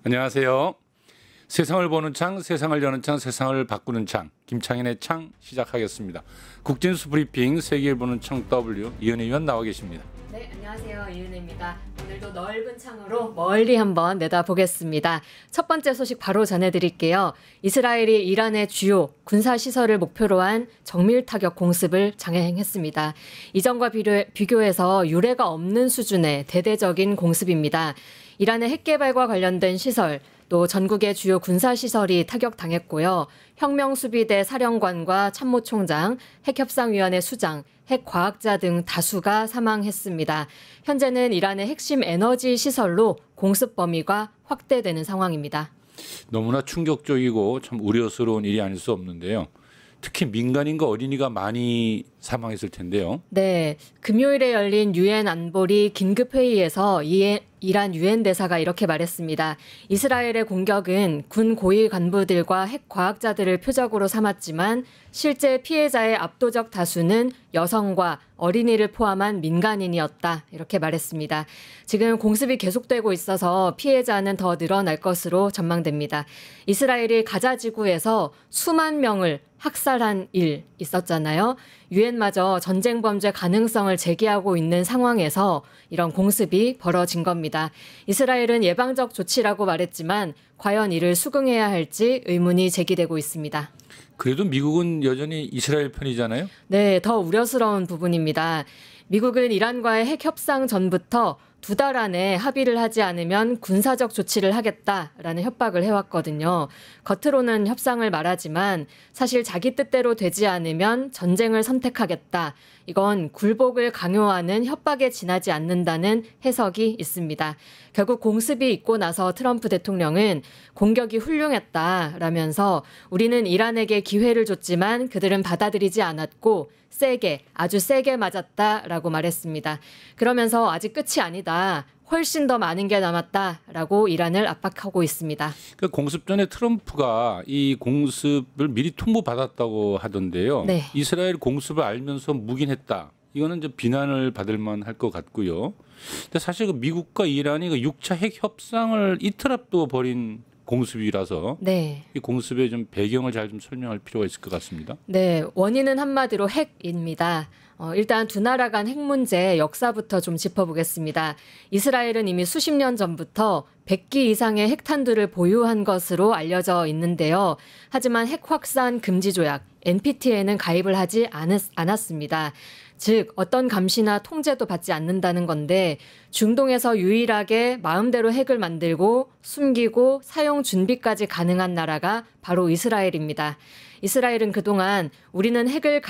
안녕하세요. 세상을 보는 창, 세상을 여는 창, 세상을 바꾸는 창, 김창현의 창 시작하겠습니다. 국제뉴스 브리핑 세계를 보는 창 W 이은혜 위원 나와 계십니다. 네, 안녕하세요. 이은혜입니다. 오늘도 넓은 창으로 멀리 한번 내다보겠습니다. 첫 번째 소식 바로 전해드릴게요. 이스라엘이 이란의 주요 군사시설을 목표로 한 정밀 타격 공습을 장행했습니다. 이전과 비교해서 유례가 없는 수준의 대대적인 공습입니다. 이란의 핵개발과 관련된 시설, 또 전국의 주요 군사시설이 타격당했고요. 혁명수비대 사령관과 참모총장, 핵협상위원회 수장, 핵과학자 등 다수가 사망했습니다. 현재는 이란의 핵심 에너지 시설로 공습 범위가 확대되는 상황입니다. 너무나 충격적이고 참 우려스러운 일이 아닐 수 없는데요. 특히 민간인과 어린이가 많이 사망했을 텐데요. 네, 금요일에 열린 유엔 안보리 긴급회의에서 이란 유엔 대사가 이렇게 말했습니다. 이스라엘의 공격은 군 고위 간부들과 핵과학자들을 표적으로 삼았지만 실제 피해자의 압도적 다수는 여성과 어린이를 포함한 민간인이었다. 이렇게 말했습니다. 지금 공습이 계속되고 있어서 피해자는 더 늘어날 것으로 전망됩니다. 이스라엘이 가자 지구에서 수만 명을 학살한 일 있었잖아요. 유엔마저 전쟁 범죄 가능성을 제기하고 있는 상황에서 이런 공습이 벌어진 겁니다. 이스라엘은 예방적 조치라고 말했지만 과연 이를 수긍해야 할지 의문이 제기되고 있습니다. 그래도 미국은 여전히 이스라엘 편이잖아요. 네, 더 우려스러운 부분입니다. 미국은 이란과의 핵 협상 전부터 2달 안에 합의를 하지 않으면 군사적 조치를 하겠다라는 협박을 해왔거든요. 겉으로는 협상을 말하지만 사실 자기 뜻대로 되지 않으면 전쟁을 선택하겠다. 이건 굴복을 강요하는 협박에 지나지 않는다는 해석이 있습니다. 결국 공습이 있고 나서 트럼프 대통령은 공격이 훌륭했다라면서 우리는 이란에게 기회를 줬지만 그들은 받아들이지 않았고 아주 세게 맞았다라고 말했습니다. 그러면서 아직 끝이 아니다. 훨씬 더 많은 게 남았다라고 이란을 압박하고 있습니다. 그 공습 전에 트럼프가 이 공습을 미리 통보받았다고 하던데요. 네. 이스라엘 공습을 알면서 묵인했다. 이거는 이제 비난을 받을 만할 것 같고요. 근데 사실 그 미국과 이란이 그 6차 핵 협상을 이틀 앞두고 벌인 공습이라서 네. 이 공습의 좀 배경을 잘 좀 설명할 필요가 있을 것 같습니다. 네, 원인은 한마디로 핵입니다. 일단 두 나라 간 핵 문제 역사부터 좀 짚어보겠습니다. 이스라엘은 이미 수십 년 전부터 100기 이상의 핵탄두를 보유한 것으로 알려져 있는데요. 하지만 핵 확산 금지 조약 NPT에는 가입을 하지 않았습니다. 즉 어떤 감시나 통제도 받지 않는다는 건데 중동에서 유일하게 마음대로 핵을 만들고 숨기고 사용 준비까지 가능한 나라가 바로 이스라엘입니다. 이스라엘은 그동안 우리는 핵을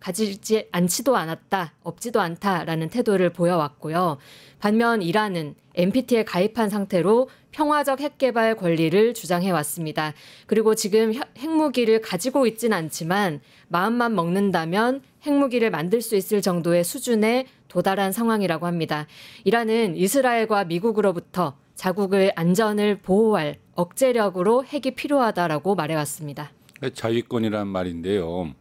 가지지 않지도 않았다, 없지도 않다라는 태도를 보여왔고요. 반면 이란은 NPT에 가입한 상태로 평화적 핵개발 권리를 주장해왔습니다. 그리고 지금 핵무기를 가지고 있진 않지만 마음만 먹는다면 핵무기를 만들 수 있을 정도의 수준에 도달한 상황이라고 합니다. 이란은 이스라엘과 미국으로부터 자국의 안전을 보호할 억제력으로 핵이 필요하다라고 말해왔습니다. 자위권이란 말인데요.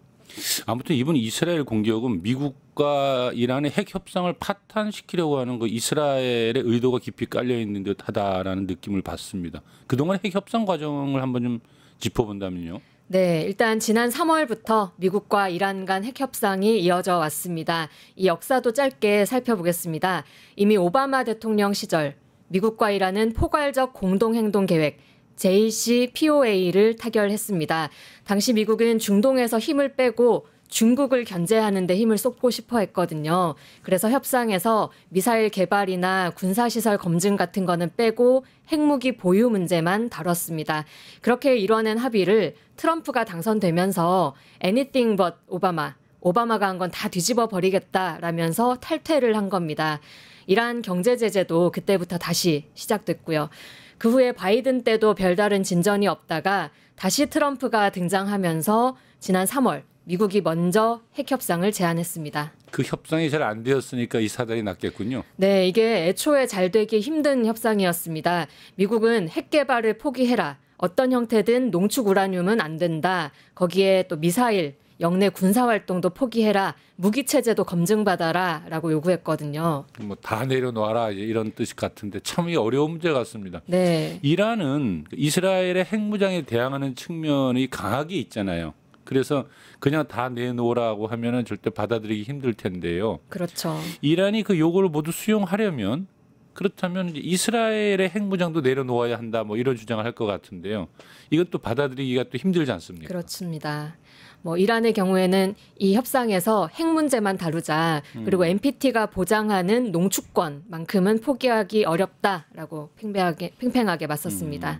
아무튼 이번 이스라엘 공격은 미국과 이란의 핵 협상을 파탄시키려고 하는 그 이스라엘의 의도가 깊이 깔려 있는 듯하다라는 느낌을 받습니다. 그동안 핵 협상 과정을 한번 좀 짚어본다면요. 네, 일단 지난 3월부터 미국과 이란 간 핵 협상이 이어져 왔습니다. 이 역사도 짧게 살펴보겠습니다. 이미 오바마 대통령 시절 미국과 이란은 포괄적 공동행동 계획 JCPOA를 타결했습니다. 당시 미국은 중동에서 힘을 빼고 중국을 견제하는 데 힘을 쏟고 싶어 했거든요. 그래서 협상에서 미사일 개발이나 군사시설 검증 같은 거는 빼고 핵무기 보유 문제만 다뤘습니다. 그렇게 이뤄낸 합의를 트럼프가 당선되면서 anything but 오바마가 한 건 다 뒤집어 버리겠다라면서 탈퇴를 한 겁니다. 이란 경제 제재도 그때부터 다시 시작됐고요. 그 후에 바이든 때도 별다른 진전이 없다가 다시 트럼프가 등장하면서 지난 3월 미국이 먼저 핵 협상을 제안했습니다. 그 협상이 잘 안 되었으니까 이 사달이 났겠군요. 네, 이게 애초에 잘 되기 힘든 협상이었습니다. 미국은 핵 개발을 포기해라. 어떤 형태든 농축 우라늄은 안 된다. 거기에 또 미사일, 영내 군사 활동도 포기해라, 무기 체제도 검증받아라라고 요구했거든요. 뭐 다 내려놓아라 이런 뜻 같은데 참 어려운 문제 같습니다. 네. 이란은 이스라엘의 핵무장에 대항하는 측면이 강하게 있잖아요. 그래서 그냥 다 내놓으라고 하면은 절대 받아들이기 힘들 텐데요. 그렇죠. 이란이 그 요구를 모두 수용하려면 그렇다면 이제 이스라엘의 핵무장도 내려놓아야 한다 뭐 이런 주장을 할 것 같은데요. 이것도 받아들이기가 또 힘들지 않습니까? 그렇습니다. 뭐 이란의 경우에는 이 협상에서 핵 문제만 다루자, 그리고 NPT가 보장하는 농축권만큼은 포기하기 어렵다라고 팽팽하게 맞섰습니다.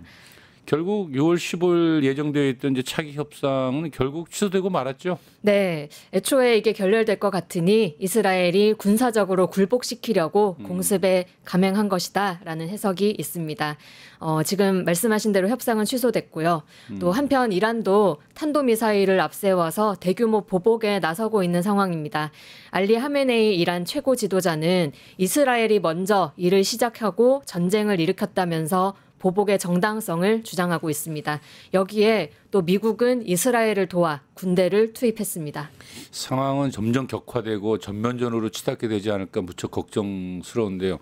결국 6월 15일 예정되어 있던 이제 차기 협상은 결국 취소되고 말았죠. 네, 애초에 이게 결렬될 것 같으니 이스라엘이 군사적으로 굴복시키려고 공습에 감행한 것이다라는 해석이 있습니다. 지금 말씀하신 대로 협상은 취소됐고요. 또 한편 이란도 탄도미사일을 앞세워서 대규모 보복에 나서고 있는 상황입니다. 알리 하메네이 이란 최고 지도자는 이스라엘이 먼저 일을 시작하고 전쟁을 일으켰다면서 보복의 정당성을 주장하고 있습니다. 여기에 또 미국은 이스라엘을 도와 군대를 투입했습니다. 상황은 점점 격화되고 전면전으로 치닫게 되지 않을까 무척 걱정스러운데요.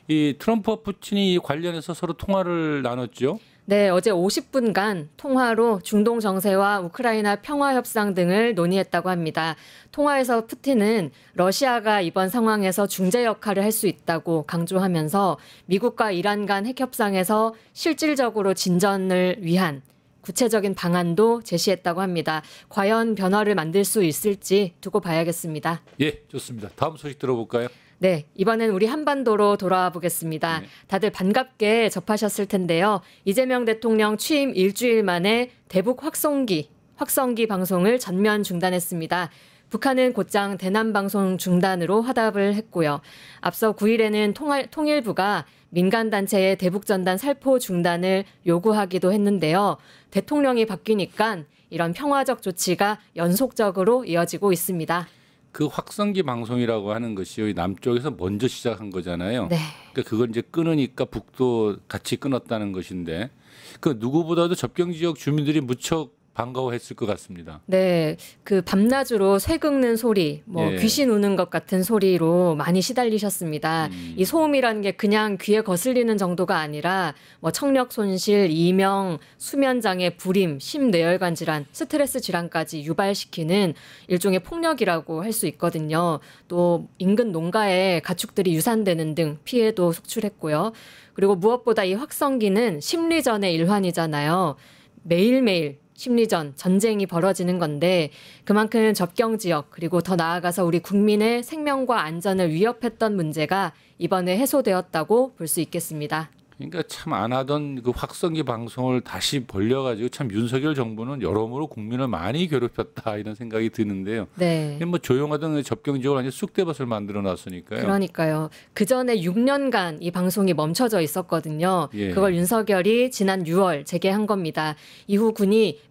이 트럼프와 푸틴이 관련해서 서로 통화를 나눴죠. 네, 어제 50분간 통화로 중동 정세와 우크라이나 평화 협상 등을 논의했다고 합니다. 통화에서 푸틴은 러시아가 이번 상황에서 중재 역할을 할 수 있다고 강조하면서 미국과 이란 간 핵 협상에서 실질적으로 진전을 위한 구체적인 방안도 제시했다고 합니다. 과연 변화를 만들 수 있을지 두고 봐야겠습니다. 예, 좋습니다. 다음 소식 들어볼까요? 네, 이번엔 우리 한반도로 돌아와 보겠습니다. 네. 다들 반갑게 접하셨을 텐데요. 이재명 대통령 취임 일주일 만에 대북 확성기 방송을 전면 중단했습니다. 북한은 곧장 대남 방송 중단으로 화답을 했고요. 앞서 9일에는 통일부가 민간단체의 대북전단 살포 중단을 요구하기도 했는데요. 대통령이 바뀌니까 이런 평화적 조치가 연속적으로 이어지고 있습니다. 그 확성기 방송이라고 하는 것이 남쪽에서 먼저 시작한 거잖아요. 네. 그러니까 그걸 이제 끊으니까 북도 같이 끊었다는 것인데 그 누구보다도 접경 지역 주민들이 무척 반가워했을 것 같습니다. 네, 그 밤낮으로 쇠 긁는 소리, 예. 귀신 우는 것 같은 소리로 많이 시달리셨습니다. 이 소음이라는 게 그냥 귀에 거슬리는 정도가 아니라 청력 손실, 이명, 수면 장애, 불임, 심뇌혈관 질환, 스트레스 질환까지 유발시키는 일종의 폭력이라고 할 수 있거든요. 또 인근 농가에 가축들이 유산되는 등 피해도 속출했고요. 그리고 무엇보다 이 확성기는 심리전의 일환이잖아요. 매일매일 심리전, 전쟁이 벌어지는 건데 그만큼 접경 지역 그리고 더 나아가서 우리 국민의 생명과 안전을 위협했던 문제가 이번에 해소되었다고 볼 수 있겠습니다. 그러니까 참 안 하던 그 확성기 방송을 다시 벌려가지고 참 윤석열 정부는 여러모로 국민을 많이 괴롭혔다 이런 생각이 드는데요. 네. 뭐 조용하던 접경 지역을 완전 쑥대밭을 만들어 놨으니까요. 그러니까요. 그 전에 6년간 이 방송이 멈춰져 있었거든요. 예. 그걸 윤석열이 지난 6월 재개한 겁니다. 이후 군이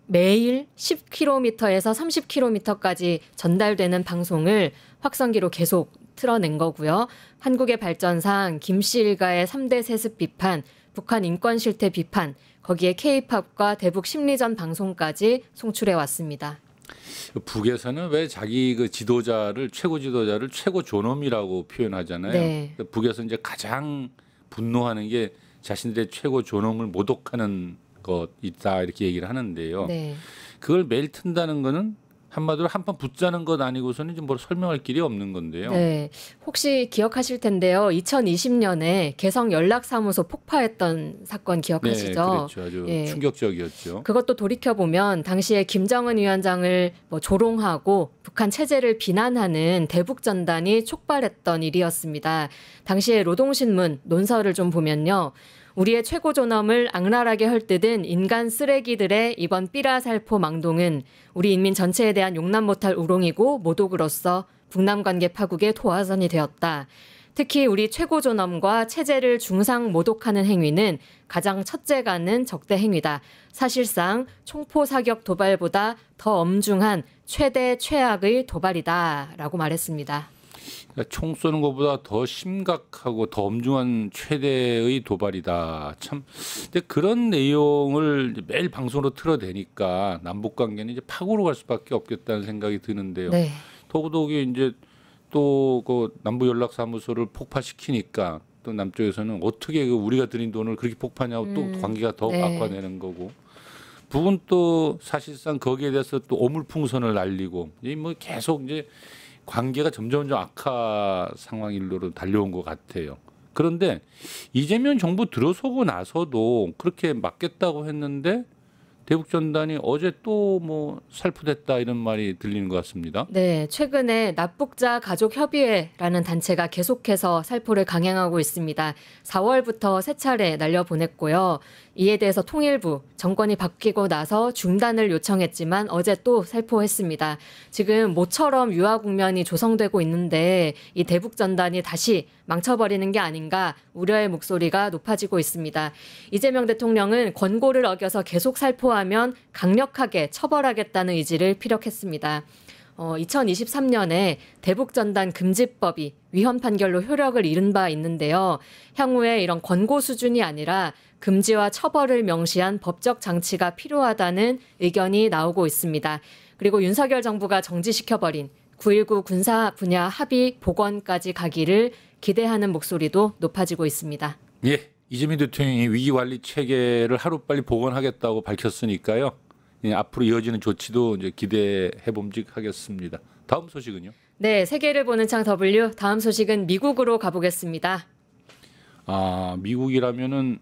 매일 10km에서 30km까지 전달되는 방송을 확성기로 계속 틀어낸 거고요. 한국의 발전상 김씨 일가의 3대 세습 비판, 북한 인권 실태 비판, 거기에 K-팝과 대북 심리전 방송까지 송출해 왔습니다. 북에서는 왜 자기 그 최고 지도자를 최고 존엄이라고 표현하잖아요. 네. 북에서 이제 가장 분노하는 게 자신들의 최고 존엄을 모독하는 것 있다 이렇게 얘기를 하는데요. 네. 그걸 매일 튼다는 거는 한마디로 한판 붙자는 것 아니고서는 좀 뭐 설명할 길이 없는 건데요. 네, 혹시 기억하실 텐데요. 2020년에 개성 연락사무소 폭파했던 사건 기억하시죠? 네, 그렇죠. 아주 예. 충격적이었죠. 그것도 돌이켜보면 당시에 김정은 위원장을 조롱하고 북한 체제를 비난하는 대북전단이 촉발했던 일이었습니다. 당시에 노동신문 논설을 좀 보면요. 우리의 최고 존엄을 악랄하게 헐뜯은 인간 쓰레기들의 이번 삐라살포 망동은 우리 인민 전체에 대한 용납 못할 우롱이고 모독으로서 북남 관계 파국의 도화선이 되었다. 특히 우리 최고 존엄과 체제를 중상 모독하는 행위는 가장 첫째가는 적대 행위다. 사실상 총포 사격 도발보다 더 엄중한 최대 최악의 도발이다라고 말했습니다. 그러니까 총 쏘는 것보다 더 심각하고 더 엄중한 최대의 도발이다. 참, 근데 그런 내용을 이제 매일 방송으로 틀어대니까 남북 관계는 이제 파고로 갈 수밖에 없겠다는 생각이 드는데요. 네. 더구더기 이제 또 그 남부 연락사무소를 폭파시키니까 또 남쪽에서는 어떻게 그 우리가 들인 돈을 그렇게 폭파냐고 또 관계가 더 네. 악화되는 거고. 북은 또 사실상 거기에 대해서 또 오물풍선을 날리고 이 뭐 계속 이제 관계가 점점 악화 상황 일로로 달려온 것 같아요. 그런데 이재명 정부 들어서고 나서도 그렇게 막겠다고 했는데 대북 전단이 어제 또 뭐 살포됐다 이런 말이 들리는 것 같습니다. 네, 최근에 납북자 가족협의회라는 단체가 계속해서 살포를 강행하고 있습니다. 4월부터 세 차례 날려보냈고요. 이에 대해서 통일부 정권이 바뀌고 나서 중단을 요청했지만 어제 또 살포했습니다. 지금 모처럼 유화 국면이 조성되고 있는데 이 대북 전단이 다시 망쳐버리는 게 아닌가 우려의 목소리가 높아지고 있습니다. 이재명 대통령은 권고를 어겨서 계속 살포하면 강력하게 처벌하겠다는 의지를 피력했습니다. 2023년에 대북전단 금지법이 위헌 판결로 효력을 잃은 바 있는데요. 향후에 이런 권고 수준이 아니라 금지와 처벌을 명시한 법적 장치가 필요하다는 의견이 나오고 있습니다. 그리고 윤석열 정부가 정지시켜버린 9.19 군사 분야 합의 복원까지 가기를 기대하는 목소리도 높아지고 있습니다. 예, 이재명 대통령이 위기 관리 체계를 하루빨리 복원하겠다고 밝혔으니까요. 예, 앞으로 이어지는 조치도 이제 기대해 봄직하겠습니다. 다음 소식은요? 네, 세계를 보는 창 W 다음 소식은 미국으로 가보겠습니다. 아, 미국이라면은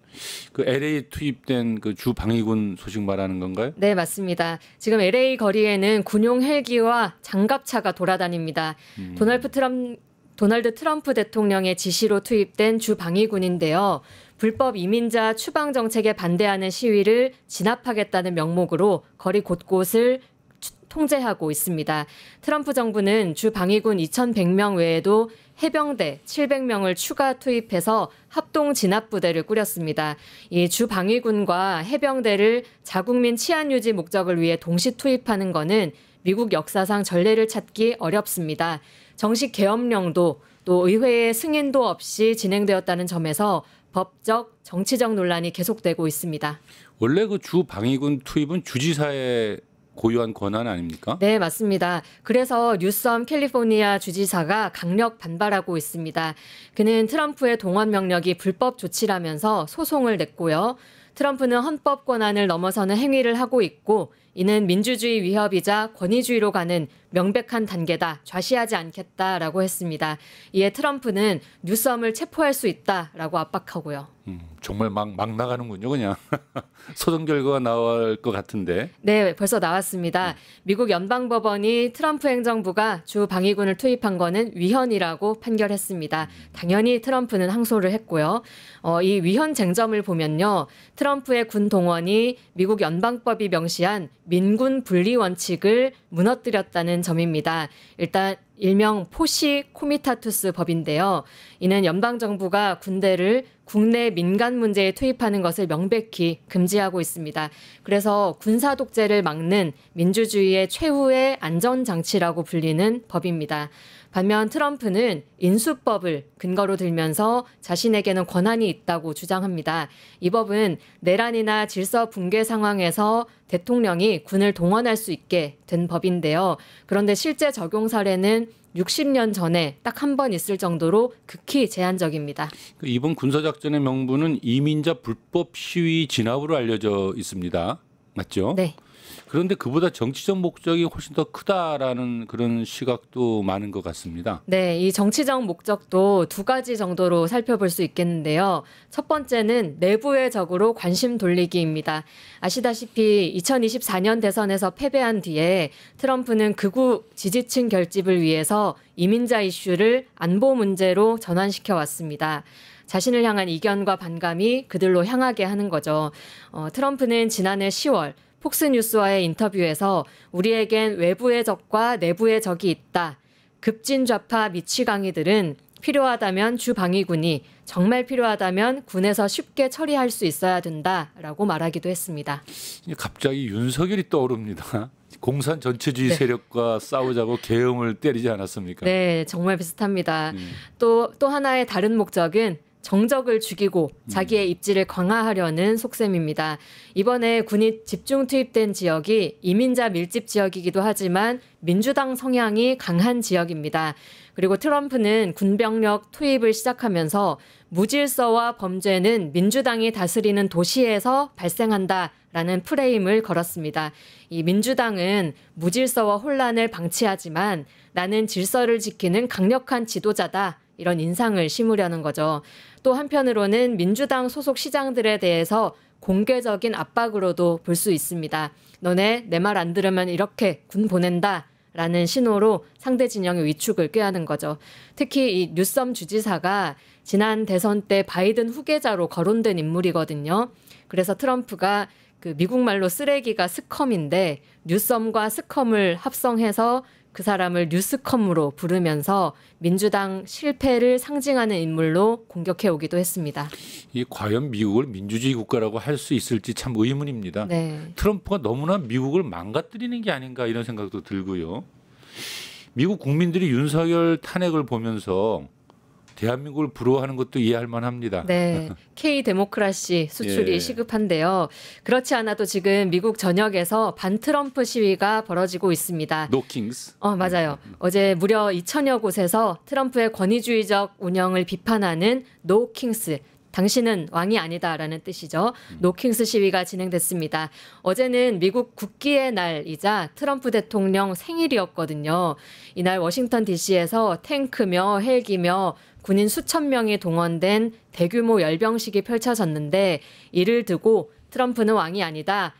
그 LA 투입된 그 주 방위군 소식 말하는 건가요? 네, 맞습니다. 지금 LA 거리에는 군용 헬기와 장갑차가 돌아다닙니다. 도널드 트럼프 대통령의 지시로 투입된 주 방위군인데요. 불법 이민자 추방 정책에 반대하는 시위를 진압하겠다는 명목으로 거리 곳곳을 통제하고 있습니다. 트럼프 정부는 주 방위군 2,100명 외에도 해병대 700명을 추가 투입해서 합동 진압부대를 꾸렸습니다. 이 주 방위군과 해병대를 자국민 치안 유지 목적을 위해 동시 투입하는 것은 미국 역사상 전례를 찾기 어렵습니다. 정식 계엄령도 또 의회의 승인도 없이 진행되었다는 점에서 법적, 정치적 논란이 계속되고 있습니다. 원래 그 주 방위군 투입은 주지사의 고유한 권한 아닙니까? 네, 맞습니다. 그래서 뉴섬 캘리포니아 주지사가 강력 반발하고 있습니다. 그는 트럼프의 동원 명령이 불법 조치라면서 소송을 냈고요. 트럼프는 헌법 권한을 넘어서는 행위를 하고 있고 이는 민주주의 위협이자 권위주의로 가는 명백한 단계다. 좌시하지 않겠다라고 했습니다. 이에 트럼프는 뉴섬을 체포할 수 있다라고 압박하고요. 정말 막 나가는군요, 그냥. 소송 결과가 나올 것 같은데. 네, 벌써 나왔습니다. 미국 연방법원이 트럼프 행정부가 주 방위군을 투입한 거는 위헌이라고 판결했습니다. 당연히 트럼프는 항소를 했고요. 이 위헌 쟁점을 보면요. 트럼프의 군 동원이 미국 연방법이 명시한 민군 분리 원칙을 무너뜨렸다는 점입니다. 일단 일명 포시 코미타투스 법인데요. 이는 연방정부가 군대를 국내 민간 문제에 투입하는 것을 명백히 금지하고 있습니다. 그래서 군사 독재를 막는 민주주의의 최후의 안전장치라고 불리는 법입니다. 반면 트럼프는 인수법을 근거로 들면서 자신에게는 권한이 있다고 주장합니다. 이 법은 내란이나 질서 붕괴 상황에서 대통령이 군을 동원할 수 있게 된 법인데요. 그런데 실제 적용 사례는 60년 전에 딱 한 번 있을 정도로 극히 제한적입니다. 이번 군사작전의 명분은 이민자 불법 시위 진압으로 알려져 있습니다. 맞죠? 네. 그런데 그보다 정치적 목적이 훨씬 더 크다라는 그런 시각도 많은 것 같습니다. 네, 이 정치적 목적도 두 가지 정도로 살펴볼 수 있겠는데요. 첫 번째는 내부의 적으로 관심 돌리기입니다. 아시다시피 2024년 대선에서 패배한 뒤에 트럼프는 극우 지지층 결집을 위해서 이민자 이슈를 안보 문제로 전환시켜 왔습니다. 자신을 향한 이견과 반감이 그들로 향하게 하는 거죠. 트럼프는 지난해 10월 폭스뉴스와의 인터뷰에서 우리에겐 외부의 적과 내부의 적이 있다. 급진 좌파 미치광이들은 필요하다면 주 방위군이 정말 필요하다면 군에서 쉽게 처리할 수 있어야 된다라고 말하기도 했습니다. 갑자기 윤석열이 떠오릅니다. 공산 전체주의 세력과 싸우자고 계엄을 때리지 않았습니까? 네, 정말 비슷합니다. 또 하나의 다른 목적은 정적을 죽이고 자기의 입지를 강화하려는 속셈입니다. 이번에 군이 집중 투입된 지역이 이민자 밀집 지역이기도 하지만 민주당 성향이 강한 지역입니다. 그리고 트럼프는 군병력 투입을 시작하면서 무질서와 범죄는 민주당이 다스리는 도시에서 발생한다라는 프레임을 걸었습니다. 이 민주당은 무질서와 혼란을 방치하지만 나는 질서를 지키는 강력한 지도자다. 이런 인상을 심으려는 거죠. 또 한편으로는 민주당 소속 시장들에 대해서 공개적인 압박으로도 볼 수 있습니다. 너네 내 말 안 들으면 이렇게 군 보낸다. 라는 신호로 상대 진영의 위축을 꾀하는 거죠. 특히 이 뉴섬 주지사가 지난 대선 때 바이든 후계자로 거론된 인물이거든요. 그래서 트럼프가 그 미국 말로 쓰레기가 스컴인데 뉴섬과 스컴을 합성해서 그 사람을 뉴스컴으로 부르면서 민주당 실패를 상징하는 인물로 공격해 오기도 했습니다. 이 과연 미국을 민주주의 국가라고 할 수 있을지 참 의문입니다. 네. 트럼프가 너무나 미국을 망가뜨리는 게 아닌가 이런 생각도 들고요. 미국 국민들이 윤석열 탄핵을 보면서 대한민국을 부러워하는 것도 이해할 만합니다. 네, K 데모크라시 수출이 예. 시급한데요. 그렇지 않아도 지금 미국 전역에서 반트럼프 시위가 벌어지고 있습니다. No Kings. 맞아요. 어제 무려 2천여 곳에서 트럼프의 권위주의적 운영을 비판하는 No Kings, 당신은 왕이 아니다라는 뜻이죠. No Kings 시위가 진행됐습니다. 어제는 미국 국기의 날이자 트럼프 대통령 생일이었거든요. 이날 워싱턴 DC에서 탱크며 헬기며 군인 수천 명이 동원된 대규모 열병식이 펼쳐졌는데 이를 두고 트럼프는 왕이 아니다.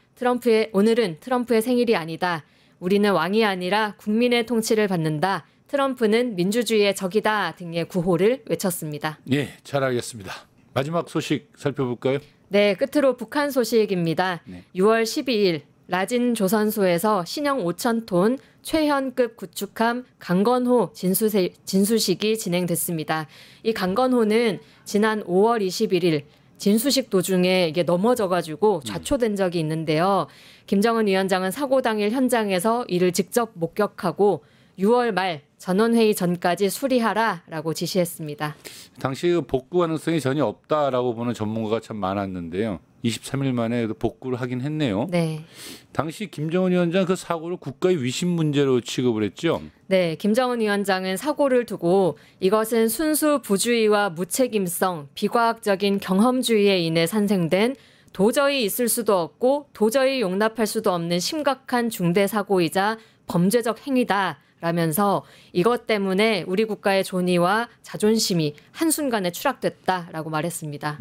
오늘은 트럼프의 생일이 아니다. 우리는 왕이 아니라 국민의 통치를 받는다. 트럼프는 민주주의의 적이다 등의 구호를 외쳤습니다. 예, 잘 알겠습니다. 마지막 소식 살펴볼까요? 네, 끝으로 북한 소식입니다. 네. 6월 12일 라진 조선소에서 신형 5,000톤 최현급 구축함 강건호 진수식이 진행됐습니다. 이 강건호는 지난 5월 21일 진수식 도중에 이게 넘어져가지고 좌초된 적이 있는데요. 김정은 위원장은 사고 당일 현장에서 이를 직접 목격하고 6월 말 전원회의 전까지 수리하라라고 지시했습니다. 당시 복구 가능성이 전혀 없다라고 보는 전문가가 참 많았는데요. 23일 만에 복구를 하긴 했네요. 네. 당시 김정은 위원장 그 사고를 국가의 위신 문제로 취급을 했죠. 네, 김정은 위원장은 사고를 두고 이것은 순수 부주의와 무책임성, 비과학적인 경험주의에 인해 산생된 도저히 있을 수도 없고 도저히 용납할 수도 없는 심각한 중대 사고이자 범죄적 행위다. 라면서 이것 때문에 우리 국가의 존의와 자존심이 한순간에 추락됐다라고 말했습니다.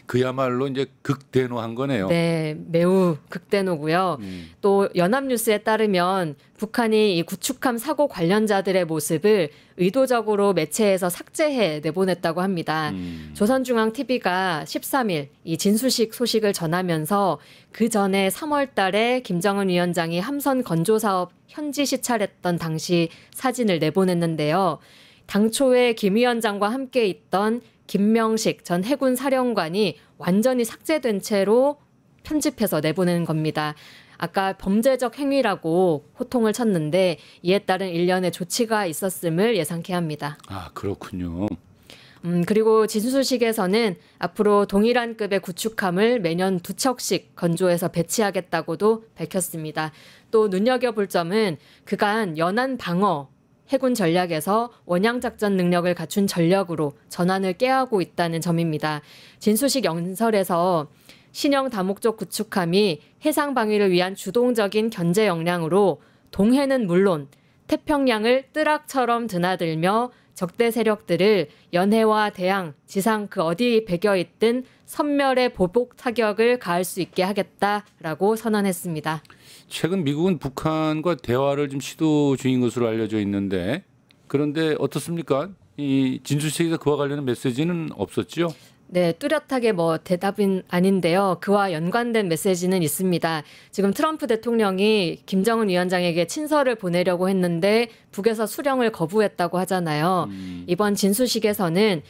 그야말로 이제 극대노한 거네요. 네, 매우 극대노고요. 또 연합뉴스에 따르면 북한이 이 구축함 사고 관련자들의 모습을 의도적으로 매체에서 삭제해 내보냈다고 합니다. 조선중앙TV가 13일 이 진수식 소식을 전하면서 그 전에 3월 달에 김정은 위원장이 함선 건조 사업 현지 시찰했던 당시 사진을 내보냈는데요. 당초에 김 위원장과 함께 있던 김명식 전 해군 사령관이 완전히 삭제된 채로 편집해서 내보낸 겁니다. 아까 범죄적 행위라고 호통을 쳤는데 이에 따른 일련의 조치가 있었음을 예상케 합니다. 아, 그렇군요. 그리고 진수식에서는 앞으로 동일한 급의 구축함을 매년 2척씩 건조해서 배치하겠다고도 밝혔습니다. 또 눈여겨볼 점은 그간 연안 방어 해군 전략에서 원양작전 능력을 갖춘 전력으로 전환을 꾀하고 있다는 점입니다. 진수식 연설에서 신형 다목적 구축함이 해상 방위를 위한 주동적인 견제 역량으로 동해는 물론 태평양을 뜨락처럼 드나들며 적대 세력들을 연해와 대양, 지상 그 어디 배겨 있든 선멸의 보복 타격을 가할 수 있게 하겠다라고 선언했습니다. 최근 미국은 북한과 대화를 좀 시도 중인 것으로 알려져 있는데 그런데 어떻습니까? 이 진수식에서 그와 관련된 메시지는 없었죠? 네, 뚜렷하게 대답은 아닌데요. 그와 연관된 메시지는 있습니다. 지금 트럼프 대통령이 김정은 위원장에게 친서를 보내려고 했는데 북에서 수령을 거부했다고 하잖아요. 이번 진수식에서는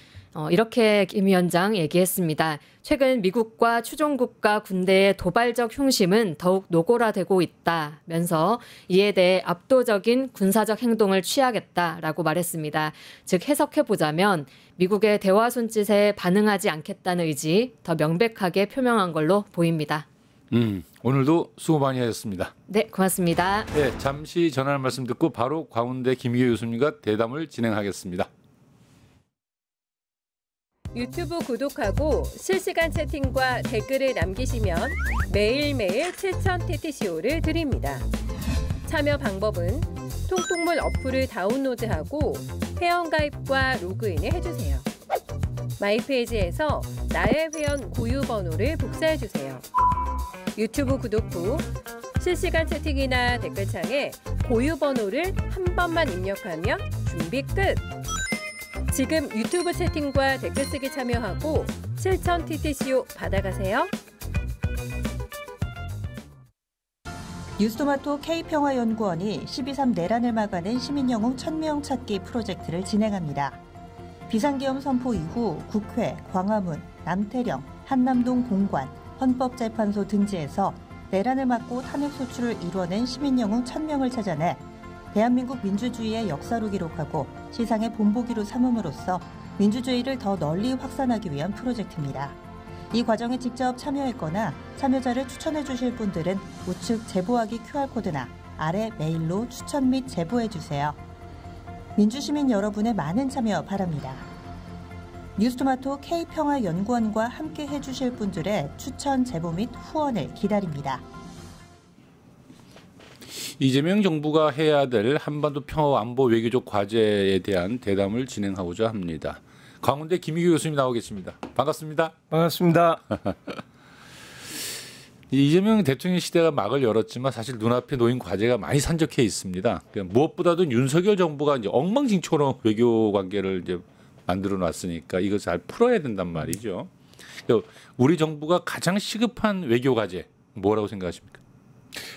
이렇게 김 위원장 얘기했습니다. 최근 미국과 추종국가 군대의 도발적 흉심은 더욱 노골화되고 있다면서 이에 대해 압도적인 군사적 행동을 취하겠다라고 말했습니다. 즉 해석해보자면 미국의 대화 손짓에 반응하지 않겠다는 의지 더 명백하게 표명한 걸로 보입니다. 오늘도 수고 많이 하셨습니다. 네, 고맙습니다. 네, 잠시 전하는 말씀 듣고 바로 광운대 김희교 교수님과 대담을 진행하겠습니다. 유튜브 구독하고 실시간 채팅과 댓글을 남기시면 매일매일 7,000TTCO를 드립니다. 참여 방법은 통통물 어플을 다운로드하고 회원가입과 로그인을 해주세요. 마이페이지에서 나의 회원 고유 번호를 복사해주세요. 유튜브 구독 후 실시간 채팅이나 댓글창에 고유 번호를 한 번만 입력하면 준비 끝! 지금 유튜브 채팅과 댓글 쓰기 참여하고 7,000TTCO 받아가세요. 뉴스토마토 K평화연구원이 12.3 내란을 막아낸 시민영웅 1000명 찾기 프로젝트를 진행합니다. 비상계엄 선포 이후 국회, 광화문, 남태령, 한남동 공관, 헌법재판소 등지에서 내란을 막고 탄핵소추를 이뤄낸 시민영웅 1000명을 찾아내 대한민국 민주주의의 역사로 기록하고 시상의 본보기로 삼음으로써 민주주의를 더 널리 확산하기 위한 프로젝트입니다. 이 과정에 직접 참여했거나 참여자를 추천해 주실 분들은 우측 제보하기 QR코드나 아래 메일로 추천 및 제보해 주세요. 민주시민 여러분의 많은 참여 바랍니다. 뉴스토마토 K평화연구원과 함께 해주실 분들의 추천, 제보 및 후원을 기다립니다. 이재명 정부가 해야 될 한반도 평화 안보 외교적 과제에 대한 대담을 진행하고자 합니다. 광운대 김희교 교수님 나오 계십니다. 반갑습니다. 반갑습니다. 이재명 대통령 시대가 막을 열었지만 사실 눈앞에 놓인 과제가 많이 산적해 있습니다. 무엇보다도 윤석열 정부가 이제 엉망진창으로 외교 관계를 이제 만들어 놨으니까 이거 잘 풀어야 된단 말이죠. 우리 정부가 가장 시급한 외교 과제 뭐라고 생각하십니까?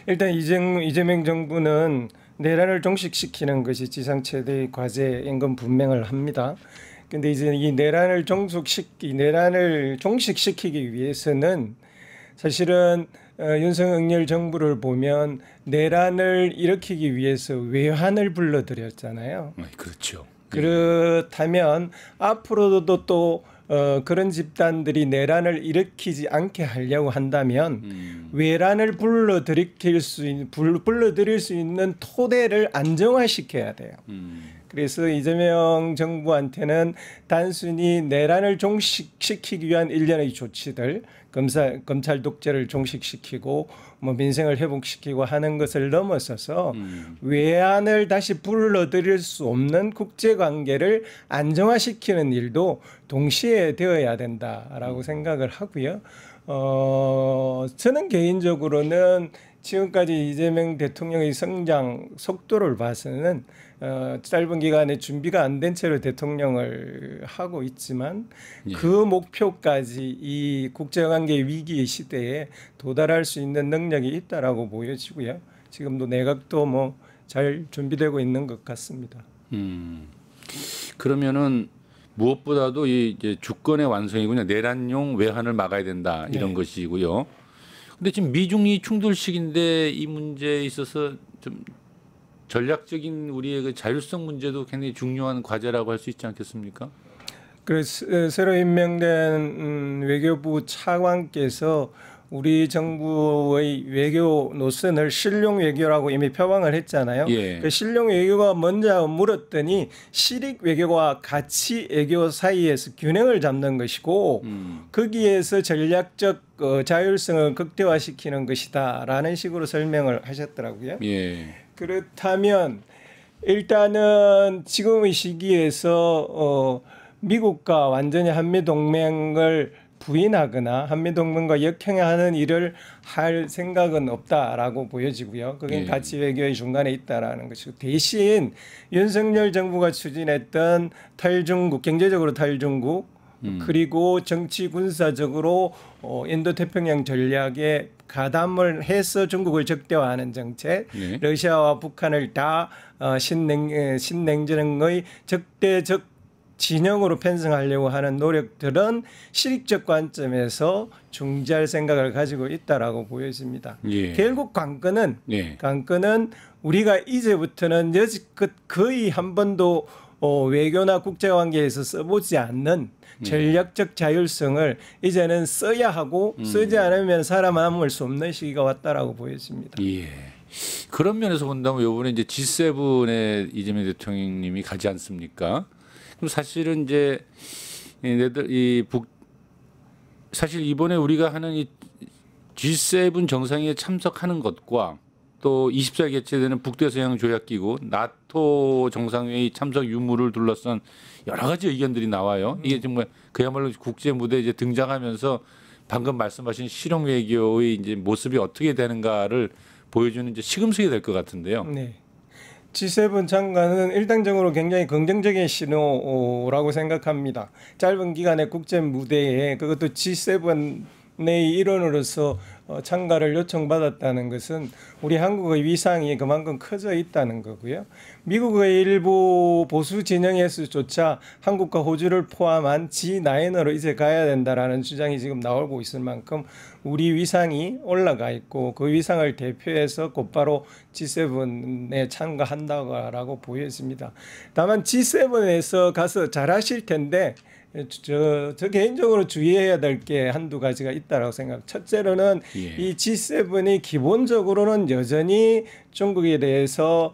일단 이재명 정부는 내란을 종식시키는 것이 지상 최대의 과제인 건 분명을 합니다. 근데 이제 이 내란을 종식시키기 위해서는 사실은 윤석열 정부를 보면 내란을 일으키기 위해서 외환을 불러들였잖아요. 그렇죠. 그렇다면 앞으로도 또 그런 집단들이 내란을 일으키지 않게 하려고 한다면 외란을 불러들일 수 있는 토대를 안정화시켜야 돼요. 그래서 이재명 정부한테는 단순히 내란을 종식시키기 위한 일련의 조치들, 검찰 독재를 종식시키고 뭐 민생을 회복시키고 하는 것을 넘어서서 외환을 다시 불러들일 수 없는 국제관계를 안정화시키는 일도 동시에 되어야 된다라고 생각을 하고요. 저는 개인적으로는 지금까지 이재명 대통령의 성장 속도를 봐서는 짧은 기간에 준비가 안 된 채로 대통령을 하고 있지만 그 목표까지 이 국제관계 위기의 시대에 도달할 수 있는 능력이 있다라고 보여지고요. 지금도 내각도 뭐 잘 준비되고 있는 것 같습니다. 그러면은 무엇보다도 이제 주권의 완성이군요. 내란용 외환을 막아야 된다 이런 것이고요. 근데 지금 미중이 충돌 시기인데 이 문제에 있어서 좀 전략적인 우리의 그 자율성 문제도 굉장히 중요한 과제라고 할 수 있지 않겠습니까? 그래서 새로 임명된 외교부 차관께서 우리 정부의 외교 노선을 실용 외교라고 이미 표방을 했잖아요. 예. 그 실용 외교가 뭔지 물었더니 실익 외교와 가치 외교 사이에서 균형을 잡는 것이고 거기에서 전략적 자율성을 극대화시키는 것이다라는 식으로 설명을 하셨더라고요. 예. 그렇다면 일단은 지금의 시기에서 미국과 완전히 한미동맹을 부인하거나 한미동맹과 역행하는 일을 할 생각은 없다라고 보여지고요. 그게 가치 외교의 중간에 있다라는 것이고 대신 윤석열 정부가 추진했던 탈중국, 경제적으로 탈중국 그리고 정치 군사적으로 인도태평양 전략에 가담을 해서 중국을 적대화하는 정책, 러시아와 북한을 다 신냉전의 적대적 진영으로 편성하려고 하는 노력들은 실익적 관점에서 중지할 생각을 가지고 있다라고 보여집니다. 예. 결국 관건은 예. 우리가 이제부터는 여지껏 거의 한 번도 외교나 국제관계에서 써보지 않는 전략적 자율성을 이제는 써야 하고 쓰지 않으면 살아남을 수 없는 시기가 왔다라고 보여집니다. 예. 그런 면에서 본다면 이번에 이제 G7에 이재명 대통령님이 가지 않습니까? 그럼 사실은 이제 사실 이번에 우리가 하는 이 G7 정상회의에 참석하는 것과 또 24일 개최되는 북대서양 조약기구 나토 정상회의 참석 유무를 둘러싼 여러 가지 의견들이 나와요. 이게 정말 그야말로 국제 무대에 이제 등장하면서 방금 말씀하신 실용 외교의 이제 모습이 어떻게 되는가를 보여주는 이제 시금석이 될 것 같은데요. 네. G7 참가는 일당적으로 굉장히 긍정적인 신호라고 생각합니다. 짧은 기간의 국제 무대에 그것도 G7의 일원으로서 참가를 요청받았다는 것은 우리 한국의 위상이 그만큼 커져 있다는 거고요. 미국의 일부 보수 진영에서조차 한국과 호주를 포함한 G9으로 이제 가야 된다라는 주장이 지금 나오고 있을 만큼 우리 위상이 올라가 있고 그 위상을 대표해서 곧바로 G7에 참가한다고 보여집니다. 다만 G7에서 가서 잘하실 텐데 저 개인적으로 주의해야 될 게 한두 가지가 있다라고 생각합니다. 첫째로는 이 G7이 기본적으로는 여전히 중국에 대해서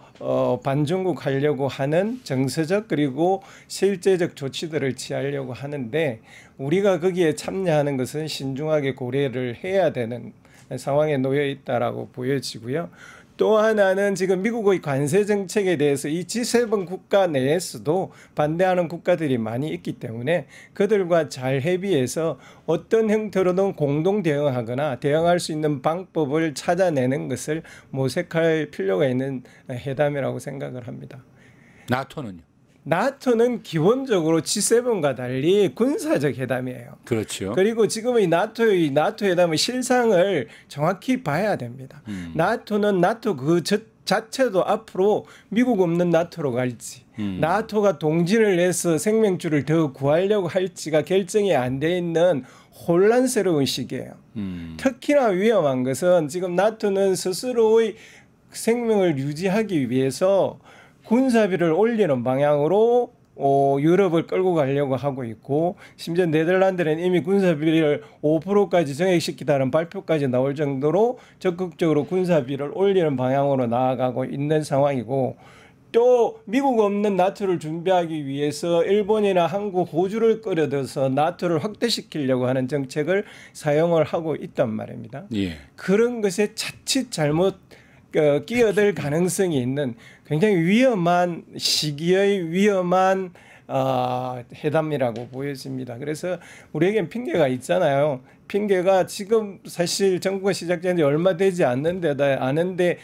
반중국 하려고 하는 정서적 그리고 실제적 조치들을 취하려고 하는데 우리가 거기에 참여하는 것은 신중하게 고려를 해야 되는 상황에 놓여 있다라고 보여지고요. 또 하나는 지금 미국의 관세 정책에 대해서 이 G7 국가 내에서도 반대하는 국가들이 많이 있기 때문에 그들과 잘 협의해서 어떤 형태로든 공동 대응하거나 대응할 수 있는 방법을 찾아내는 것을 모색할 필요가 있는 회담이라고 생각을 합니다. 나토는요? 나토는 기본적으로 G7과 달리 군사적 회담이에요. 그렇죠. 그리고 지금의 나토 회담의 실상을 정확히 봐야 됩니다. 나토는 나토 그 자체도 앞으로 미국 없는 나토로 갈지 나토가 동진을 해서 생명줄을 더 구하려고 할지가 결정이 안 돼 있는 혼란스러운 시기예요. 특히나 위험한 것은 지금 나토는 스스로의 생명을 유지하기 위해서 군사비를 올리는 방향으로 유럽을 끌고 가려고 하고 있고 심지어 네덜란드는 이미 군사비를 5%까지 정액시키다는 발표까지 나올 정도로 적극적으로 군사비를 올리는 방향으로 나아가고 있는 상황이고 또 미국 없는 나토를 준비하기 위해서 일본이나 한국, 호주를 끌어들여서 나토를 확대시키려고 하는 정책을 사용을 하고 있단 말입니다. 예. 그런 것에 자칫 잘못 끼어들 가능성이 있는 굉장히 위험한 시기의 위험한 회담이라고 보여집니다. 그래서 우리에겐 핑계가 있잖아요. 핑계가 지금 사실 정부가 시작된 지 얼마 되지 않는데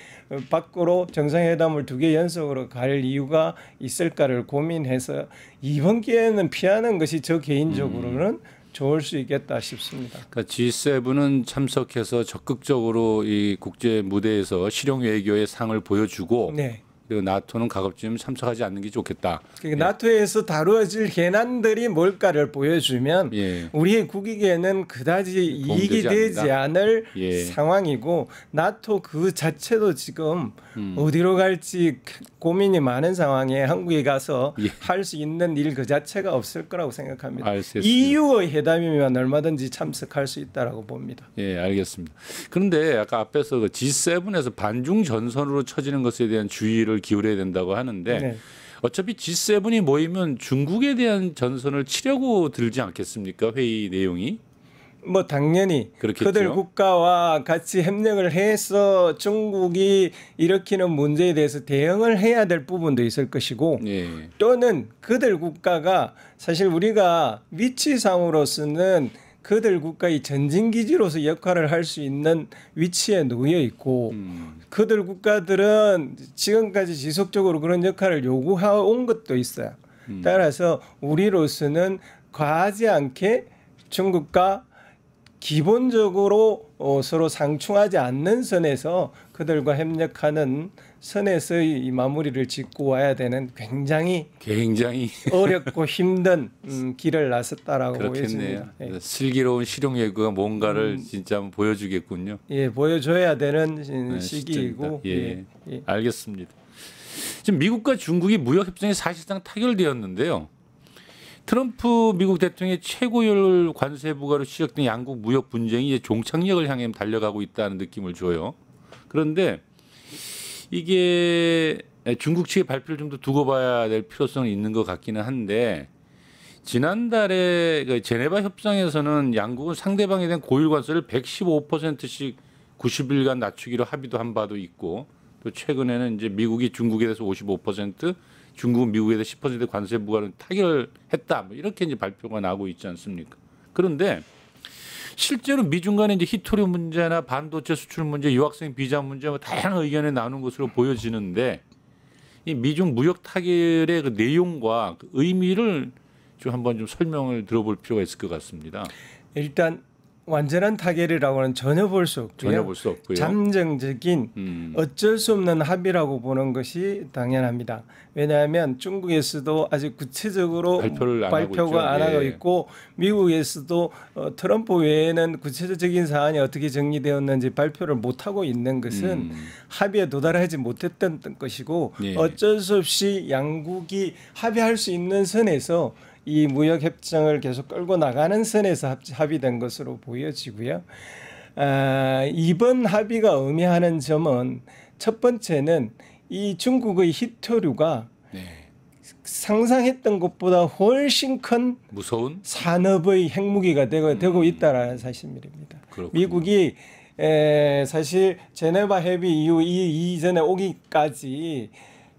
밖으로 정상회담을 2개 연속으로 갈 이유가 있을까를 고민해서 이번 기회는 피하는 것이 저 개인적으로는 좋을 수 있겠다 싶습니다. 그러니까 G7은 참석해서 적극적으로 이 국제 무대에서 실용 외교의 상을 보여주고 네. 그리고 나토는 가급적 참석하지 않는 게 좋겠다. 그러니까 나토에서 다루어질 해난들이 뭘까를 보여주면 우리의 국익에는 그다지 이익이 되지 않을 상황이고 나토 그 자체도 지금 어디로 갈지 고민이 많은 상황에 한국에 가서 할 수 있는 일 그 자체가 없을 거라고 생각합니다. EU의 회담이면 얼마든지 참석할 수 있다라고 봅니다. 예, 알겠습니다. 그런데 아까 앞에서 그 G7에서 반중 전선으로 처지는 것에 대한 주의를 기울여야 된다고 하는데 어차피 G7이 모이면 중국에 대한 전선을 치려고 들지 않겠습니까? 회의 내용이. 뭐 당연히 그렇겠죠. 그들 국가와 같이 협력을 해서 중국이 일으키는 문제에 대해서 대응을 해야 될 부분도 있을 것이고 또는 그들 국가가 사실 우리가 위치상으로서는 그들 국가의 전진기지로서 역할을 할 수 있는 위치에 놓여 있고 그들 국가들은 지금까지 지속적으로 그런 역할을 요구해 온 것도 있어요. 따라서 우리로서는 과하지 않게 중국과 기본적으로 서로 상충하지 않는 선에서 그들과 협력하는 선에서의 이 마무리를 짓고 와야 되는 굉장히 어렵고 힘든 길을 나섰다라고 그렇겠네요. 보여집니다. 예. 슬기로운 실용 예고가 뭔가를 진짜 한번 보여주겠군요. 예, 보여줘야 되는 네, 시기이고. 예, 알겠습니다. 지금 미국과 중국이 무역 협정이 사실상 타결되었는데요. 트럼프 미국 대통령의 최고율 관세 부과로 시작된 양국 무역 분쟁이 이제 종착역을 향해 달려가고 있다는 느낌을 줘요. 그런데 이게 중국 측의 발표를 좀 더 두고 봐야 될 필요성이 있는 것 같기는 한데 지난달에 그 제네바 협상에서는 양국은 상대방에 대한 고율 관세를 115%씩 90일간 낮추기로 합의도 한 바도 있고 또 최근에는 이제 미국이 중국에 대해서 55%, 중국은 미국에 대해서 10% 관세 부과를 타결했다. 뭐 이렇게 이제 발표가 나오고 있지 않습니까? 그런데 실제로 미중 간의 이제 히토류 문제나 반도체 수출 문제, 유학생 비자 문제 뭐 다양한 의견이 나오는 것으로 보여지는데 이 미중 무역 타결의 그 내용과 그 의미를 좀 한번 좀 설명을 들어볼 필요가 있을 것 같습니다. 일단 완전한 타결이라고는 전혀 볼 수 없고요. 전혀 볼 수 없고요. 잠정적인 어쩔 수 없는 합의라고 보는 것이 당연합니다. 왜냐하면 중국에서도 아직 구체적으로 발표가 안 하고 있고 미국에서도 트럼프 외에는 구체적인 사안이 어떻게 정리되었는지 발표를 못 하고 있는 것은 합의에 도달하지 못했던 것이고 어쩔 수 없이 양국이 합의할 수 있는 선에서 이 무역 협정을 계속 끌고 나가는 선에서 합의된 것으로 보여지고요. 이번 합의가 의미하는 점은 첫 번째는 이 중국의 히토류가 상상했던 것보다 훨씬 큰 무서운 산업의 핵무기가 되고 있다라는 사실입니다. 그렇군요. 미국이 사실 제네바 협의 이후 이전에 오기까지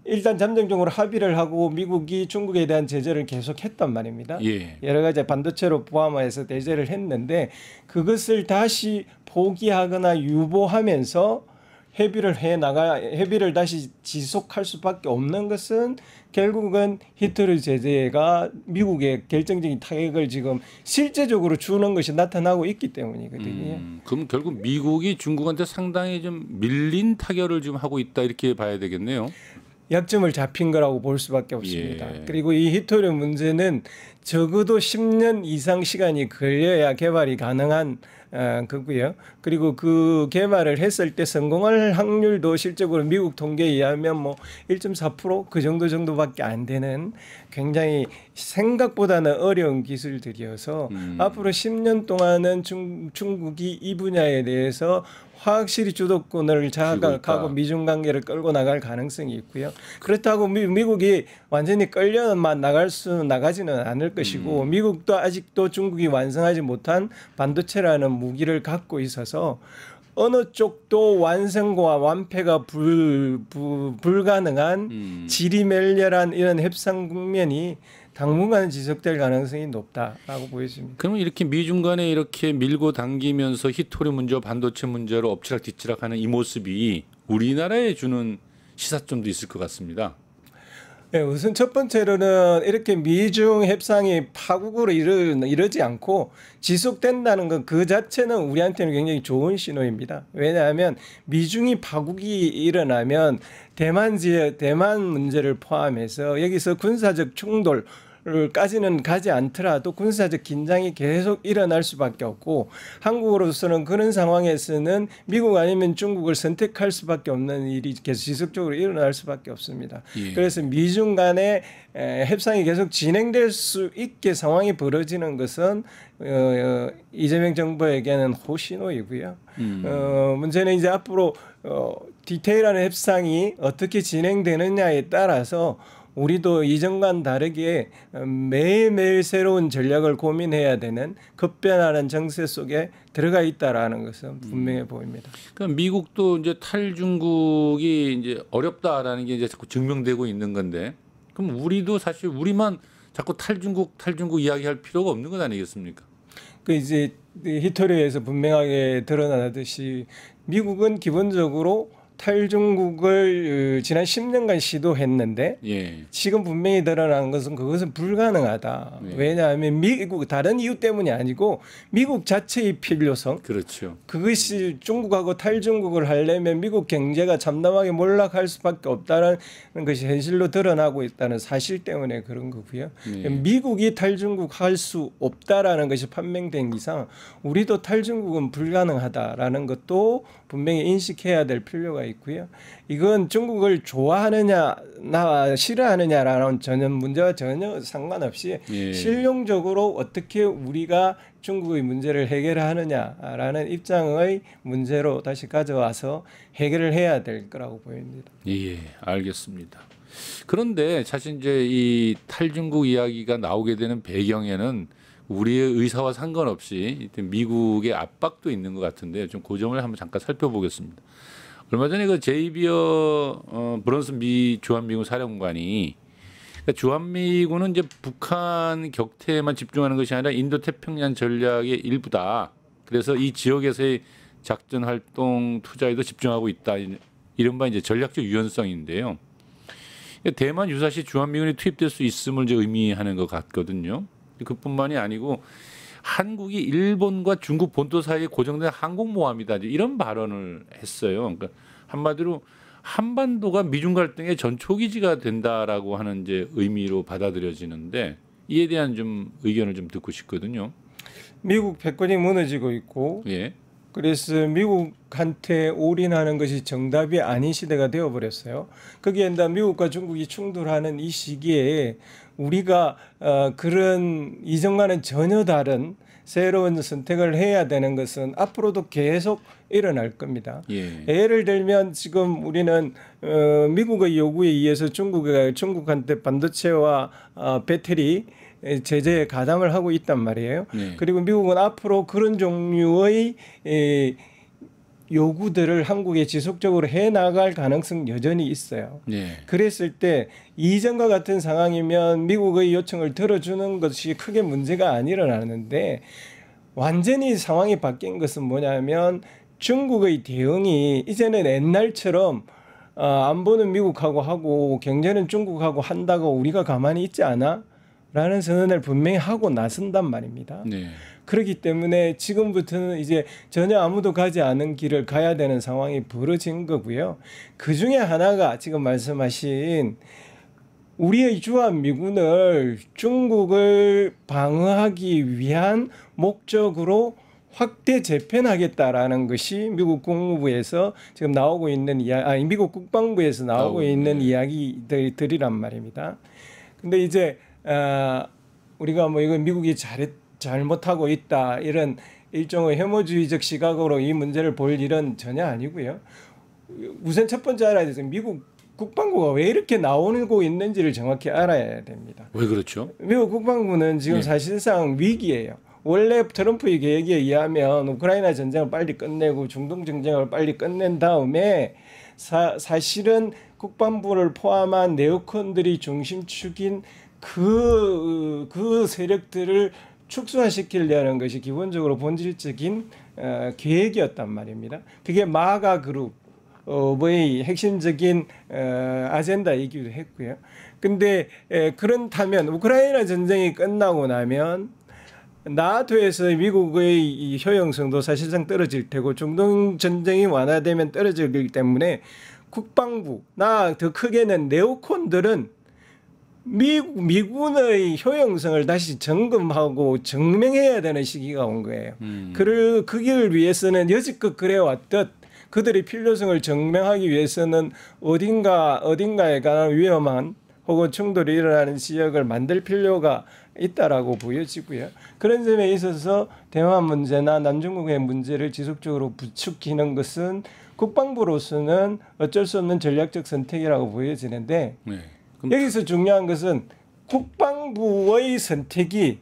일단 잠정적으로 합의를 하고 미국이 중국에 대한 제재를 계속했단 말입니다. 여러 가지 반도체로 포함해서 제재를 했는데 그것을 다시 포기하거나 유보하면서 협의를 다시 지속할 수밖에 없는 것은 결국은 히토류 제재가 미국의 결정적인 타격을 지금 실제적으로 주는 것이 나타나고 있기 때문이거든요. 그럼 결국 미국이 중국한테 상당히 좀 밀린 타결을 좀 하고 있다 이렇게 봐야 되겠네요. 약점을 잡힌 거라고 볼 수밖에 없습니다. 그리고 이 히토류 문제는 적어도 10년 이상 시간이 걸려야 개발이 가능한 거고요. 그리고 그 개발을 했을 때 성공할 확률도 실적으로 미국 통계에 의하면 뭐 1.4% 그 정도밖에 안 되는 굉장히 생각보다는 어려운 기술들이어서 앞으로 10년 동안은 중국이 이 분야에 대해서 확실히 주도권을 장악하고 미중 관계를 끌고 나갈 가능성이 있고요. 그렇다고 미국이 완전히 끌려만 나가지는 않을 것이고 미국도 아직도 중국이 완성하지 못한 반도체라는 무기를 갖고 있어서 어느 쪽도 완성과 완패가 불가능한 지리멸렬한 이런 협상 국면이 당분간 지속될 가능성이 높다라고 보여집니다. 그러면 이렇게 미중 간에 이렇게 밀고 당기면서 히토류 문제와 반도체 문제로 엎치락뒤치락하는 이 모습이 우리나라에 주는 시사점도 있을 것 같습니다. 네, 우선 첫 번째로는 이렇게 미중 협상이 파국으로 이르지 않고 지속된다는 것 그 자체는 우리한테는 굉장히 좋은 신호입니다. 왜냐하면 미중이 파국이 일어나면 대만 문제를 포함해서 여기서 군사적 충돌까지는 가지 않더라도 군사적 긴장이 계속 일어날 수밖에 없고 한국으로서는 그런 상황에서는 미국 아니면 중국을 선택할 수밖에 없는 일이 계속 지속적으로 일어날 수밖에 없습니다. 그래서 미중 간의 협상이 계속 진행될 수 있게 상황이 벌어지는 것은 이재명 정부에게는 호신호이고요. 문제는 이제 앞으로 디테일한 협상이 어떻게 진행되느냐에 따라서 우리도 이전과는 다르게 매일매일 새로운 전략을 고민해야 되는 급변하는 정세 속에 들어가 있다라는 것은 분명해 보입니다. 그러니까 미국도 이제 탈중국이 이제 어렵다라는 게 이제 자꾸 증명되고 있는 건데, 그럼 우리도 사실 우리만 자꾸 탈중국 이야기할 필요가 없는 것 아니겠습니까? 그 이제 히토리에서 분명하게 드러나듯이 미국은 기본적으로 탈중국을 지난 10년간 시도했는데 예. 지금 분명히 드러난 것은 그것은 불가능하다. 예. 왜냐하면 미국 다른 이유 때문이 아니고 미국 자체의 필요성. 그렇죠. 그것이 중국하고 탈중국을 하려면 미국 경제가 참담하게 몰락할 수밖에 없다는 것이 현실로 드러나고 있다는 사실 때문에 그런 거고요. 예. 미국이 탈중국 할 수 없다라는 것이 판명된 이상 우리도 탈중국은 불가능하다라는 것도 분명히 인식해야 될 필요가 있고요. 이건 중국을 좋아하느냐, 싫어하느냐라는 전혀 문제와 전혀 상관없이 예. 실용적으로 어떻게 우리가 중국의 문제를 해결하느냐라는 입장의 문제로 다시 가져와서 해결을 해야 될 거라고 보입니다. 예, 알겠습니다. 그런데 사실 이제 이 탈중국 이야기가 나오게 되는 배경에는 우리의 의사와 상관없이 미국의 압박도 있는 것 같은데 좀 그 점을 한번 잠깐 살펴보겠습니다. 얼마 전에 그 제이비어 브런슨 주한미군 사령관이 그러니까 주한미군은 이제 북한 격퇴에만 집중하는 것이 아니라 인도 태평양 전략의 일부다. 그래서 이 지역에서의 작전 활동 투자에도 집중하고 있다. 이른바 이제 전략적 유연성인데요. 대만 유사시 주한미군이 투입될 수 있음을 이제 의미하는 것 같거든요. 그뿐만이 아니고 한국이 일본과 중국 본토 사이에 고정된 항공모함이다. 이런 발언을 했어요. 그러니까 한마디로 한반도가 미중 갈등의 전초기지가 된다라고 하는 이제 의미로 받아들여지는데 이에 대한 좀 의견을 좀 듣고 싶거든요. 미국 패권이 무너지고 있고 예. 그래서 미국한테 올인하는 것이 정답이 아닌 시대가 되어버렸어요. 거기에다 미국과 중국이 충돌하는 이 시기에 우리가 그런 이전과는 전혀 다른 새로운 선택을 해야 되는 것은 앞으로도 계속 일어날 겁니다. 예. 예를 들면 지금 우리는 미국의 요구에 의해서 중국한테 반도체와 배터리 제재에 가담을 하고 있단 말이에요. 네. 그리고 미국은 앞으로 그런 종류의 요구들을 한국에 지속적으로 해나갈 가능성 여전히 있어요. 네. 그랬을 때 이전과 같은 상황이면 미국의 요청을 들어주는 것이 크게 문제가 안 일어나는데 완전히 상황이 바뀐 것은 뭐냐면 중국의 대응이 이제는 옛날처럼 안보는 미국하고 하고 경제는 중국하고 한다고 우리가 가만히 있지 않아? 라는 선언을 분명히 하고 나선단 말입니다. 네. 그렇기 때문에 지금부터는 이제 전혀 아무도 가지 않은 길을 가야 되는 상황이 벌어진 거고요. 그 중에 하나가 지금 말씀하신 우리의 주한미군을 중국을 방어하기 위한 목적으로 확대 재편하겠다라는 것이 미국 국무부에서 지금 나오고 있는 미국 국방부에서 나오고 있는 이야기들이란 말입니다. 근데 이제 우리가 뭐 이건 미국이 잘못하고 있다 이런 일종의 혐오주의적 시각으로 이 문제를 볼 일은 전혀 아니고요. 우선 첫 번째 알아야 돼서 미국 국방부가 왜 이렇게 나오고 있는지를 정확히 알아야 됩니다. 왜 그렇죠? 미국 국방부는 지금 네. 사실상 위기예요. 원래 트럼프의 계획에 의하면 우크라이나 전쟁을 빨리 끝내고 중동 전쟁을 빨리 끝낸 다음에 사실은 국방부를 포함한 네오콘들이 중심축인 그 세력들을 축소시키려는 것이 기본적으로 본질적인 계획이었단 말입니다. 그게 마가 그룹의 핵심적인 아젠다이기도 했고요. 근데 그렇다면 우크라이나 전쟁이 끝나고 나면 나토에서 미국의 이 효용성도 사실상 떨어질 테고 중동 전쟁이 완화되면 떨어지기 때문에 국방부, 더 크게는 네오콘들은 미군의 효용성을 다시 점검하고 증명해야 되는 시기가 온 거예요. 그 길을 위해서는 여지껏 그래왔듯 그들의 필요성을 증명하기 위해서는 어딘가에 관한 위험한 혹은 충돌이 일어나는 지역을 만들 필요가 있다라고 보여지고요. 그런 점에 있어서 대만 문제나 남중국의 문제를 지속적으로 부추기는 것은 국방부로서는 어쩔 수 없는 전략적 선택이라고 보여지는데 네. 여기서 중요한 것은 국방부의 선택이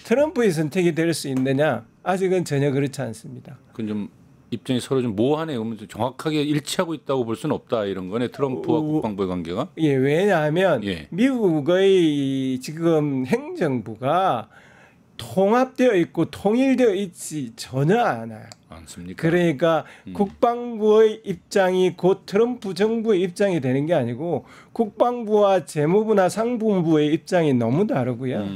트럼프의 선택이 될 수 있느냐? 아직은 전혀 그렇지 않습니다. 그건 좀 입장이 서로 좀 모호하네요. 정확하게 일치하고 있다고 볼 수는 없다 이런 거네. 트럼프와 국방부의 관계가. 예, 왜냐하면 예. 미국의 지금 행정부가 통합되어 있고 통일되어 있지 전혀 않아요. 않습니까? 그러니까 국방부의 입장이 곧 트럼프 정부의 입장이 되는 게 아니고 국방부와 재무부나 상무부의 입장이 너무 다르고요.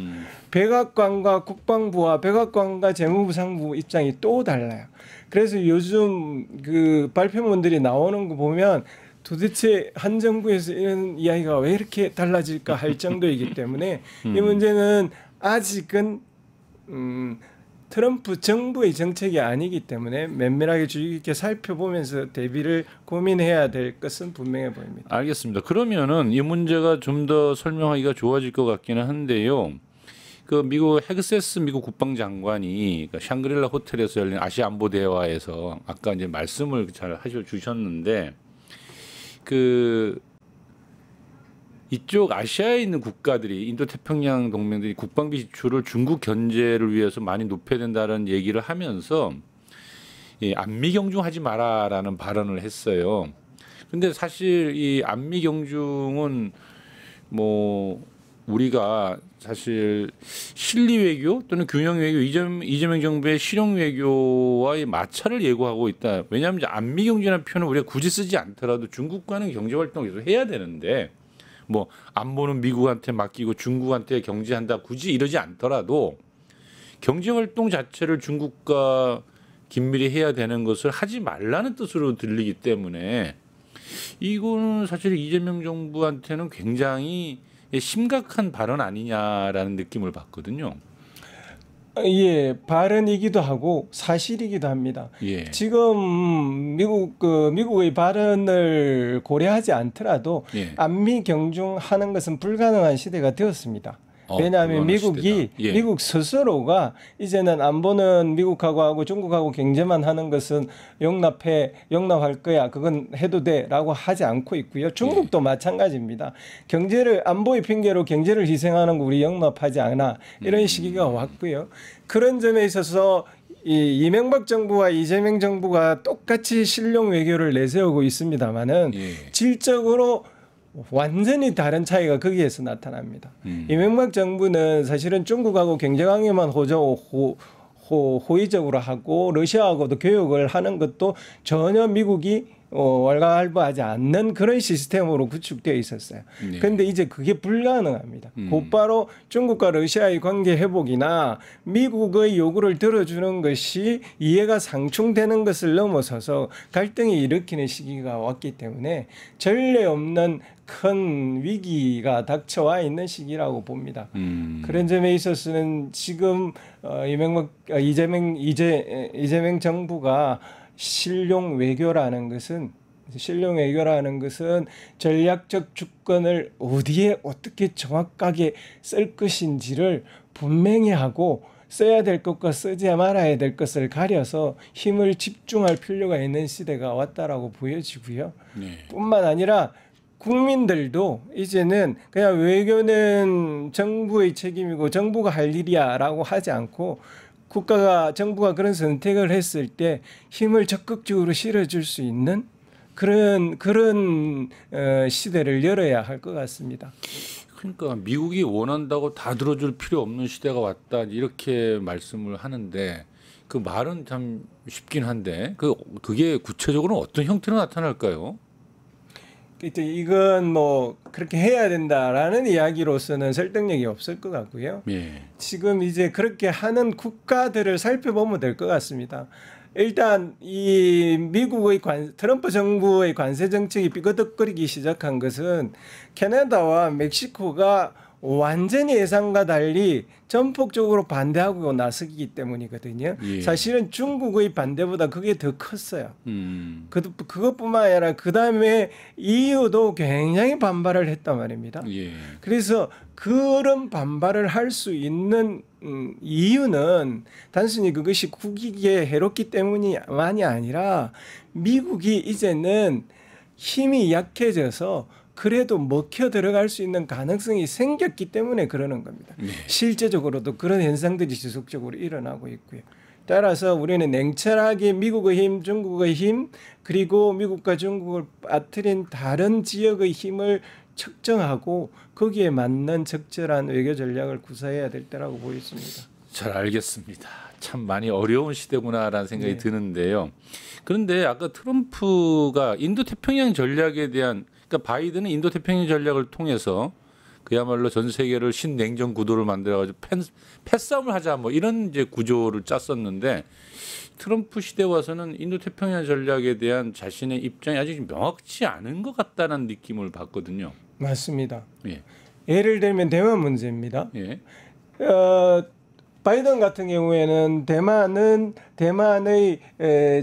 백악관과 국방부와 백악관과 재무부 상무부 입장이 또 달라요. 그래서 요즘 그 발표문들이 나오는 거 보면 도대체 한 정부에서 이런 이야기가 왜 이렇게 달라질까 할 정도이기 때문에 이 문제는 아직은 트럼프 정부의 정책이 아니기 때문에 면밀하게 주의 깊게 살펴보면서 대비를 고민해야 될 것은 분명해 보입니다. 알겠습니다. 그러면은 이 문제가 좀 더 설명하기가 좋아질 것 같기는 한데요. 그 미국 헤그세스 미국 국방장관이 그 샹그릴라 호텔에서 열린 아시아 안보 대화에서 아까 이제 말씀을 잘 주셨는데 그 이쪽 아시아에 있는 국가들이 인도 태평양 동맹들이 국방비 지출을 중국 견제를 위해서 많이 높여야 된다는 얘기를 하면서 안미 경중하지 마라라는 발언을 했어요. 근데 사실 이 안미 경중은 뭐 우리가 사실 실리 외교 또는 균형 외교 이재명 정부의 실용 외교와의 마찰을 예고하고 있다. 왜냐하면 이제 안미 경제라는 표현을 우리가 굳이 쓰지 않더라도 중국과는 경제 활동을 계속 해야 되는데 뭐 안보는 미국한테 맡기고 중국한테 경제한다 굳이 이러지 않더라도 경제 활동 자체를 중국과 긴밀히 해야 되는 것을 하지 말라는 뜻으로 들리기 때문에 이거는 사실 이재명 정부한테는 굉장히 심각한 발언 아니냐라는 느낌을 받거든요. 예, 발언이기도 하고 사실이기도 합니다. 예. 지금 미국의 발언을 고려하지 않더라도 예. 안미 경중하는 것은 불가능한 시대가 되었습니다. 왜냐하면 미국이 예. 미국 스스로가 이제는 안보는 미국하고 하고 중국하고 경제만 하는 것은 용납할 거야. 그건 해도 돼라고 하지 않고 있고요. 중국도 마찬가지입니다. 경제를 안보의 핑계로 경제를 희생하는 거 우리 용납하지 않아. 이런 시기가 왔고요. 그런 점에 있어서 이 이명박 정부와 이재명 정부가 똑같이 실용 외교를 내세우고 있습니다만은 질적으로 완전히 다른 차이가 거기에서 나타납니다. 이명박 정부는 사실은 중국하고 경제강요만 호의적으로 하고 러시아하고도 교역을 하는 것도 전혀 미국이 왈가왈부하지 않는 그런 시스템으로 구축되어 있었어요. 그런데 이제 그게 불가능합니다. 곧바로 중국과 러시아의 관계 회복이나 미국의 요구를 들어주는 것이 이해가 상충되는 것을 넘어서서 갈등이 일으키는 시기가 왔기 때문에 전례 없는 큰 위기가 닥쳐와 있는 시기라고 봅니다. 그런 점에 있어서는 지금 이재명 정부가 실용 외교라는 것은 전략적 주권을 어디에 어떻게 정확하게 쓸 것인지를 분명히 하고 써야 될 것과 쓰지 말아야 될 것을 가려서 힘을 집중할 필요가 있는 시대가 왔다라고 보여지고요. 뿐만 아니라 국민들도 이제는 그냥 외교는 정부의 책임이고 정부가 할 일이야라고 하지 않고 정부가 그런 선택을 했을 때 힘을 적극적으로 실어줄 수 있는 그런 시대를 열어야 할 것 같습니다. 그러니까 미국이 원한다고 다 들어줄 필요 없는 시대가 왔다 이렇게 말씀을 하는데 그 말은 참 쉽긴 한데 그게 구체적으로 어떤 형태로 나타날까요? 이건 뭐 그렇게 해야 된다라는 이야기로서는 설득력이 없을 것 같고요. 지금 이제 그렇게 하는 국가들을 살펴보면 될 것 같습니다. 일단 이 미국의 트럼프 정부의 관세 정책이 삐거덕거리기 시작한 것은 캐나다와 멕시코가 완전히 예상과 달리 전폭적으로 반대하고 나서기 때문이거든요. 사실은 중국의 반대보다 그게 더 컸어요. 그것뿐만 아니라 그 다음에 EU도 굉장히 반발을 했단 말입니다. 그래서 그런 반발을 할 수 있는 이유는 단순히 그것이 국익에 해롭기 때문만이 아니라 미국이 이제는 힘이 약해져서 그래도 먹혀 들어갈 수 있는 가능성이 생겼기 때문에 그러는 겁니다. 실제적으로도 그런 현상들이 지속적으로 일어나고 있고요. 따라서 우리는 냉철하게 미국의 힘, 중국의 힘, 그리고 미국과 중국을 빠뜨린 다른 지역의 힘을 측정하고 거기에 맞는 적절한 외교 전략을 구사해야 될 때라고 보였습니다. 잘 알겠습니다. 참 많이 어려운 시대구나라는 생각이 드는데요. 그런데 아까 트럼프가 인도 태평양 전략에 대한 그러니까 바이든은 인도 태평양 전략을 통해서 그야말로 전 세계를 신냉전 구도를 만들어가지고 패싸움을 하자 뭐 이런 이제 구조를 짰었는데 트럼프 시대 와서는 인도 태평양 전략에 대한 자신의 입장이 아직 명확치 않은 것 같다는 느낌을 받거든요. 맞습니다. 예. 예를 들면 대만 문제입니다. 예. 바이든 같은 경우에는 대만의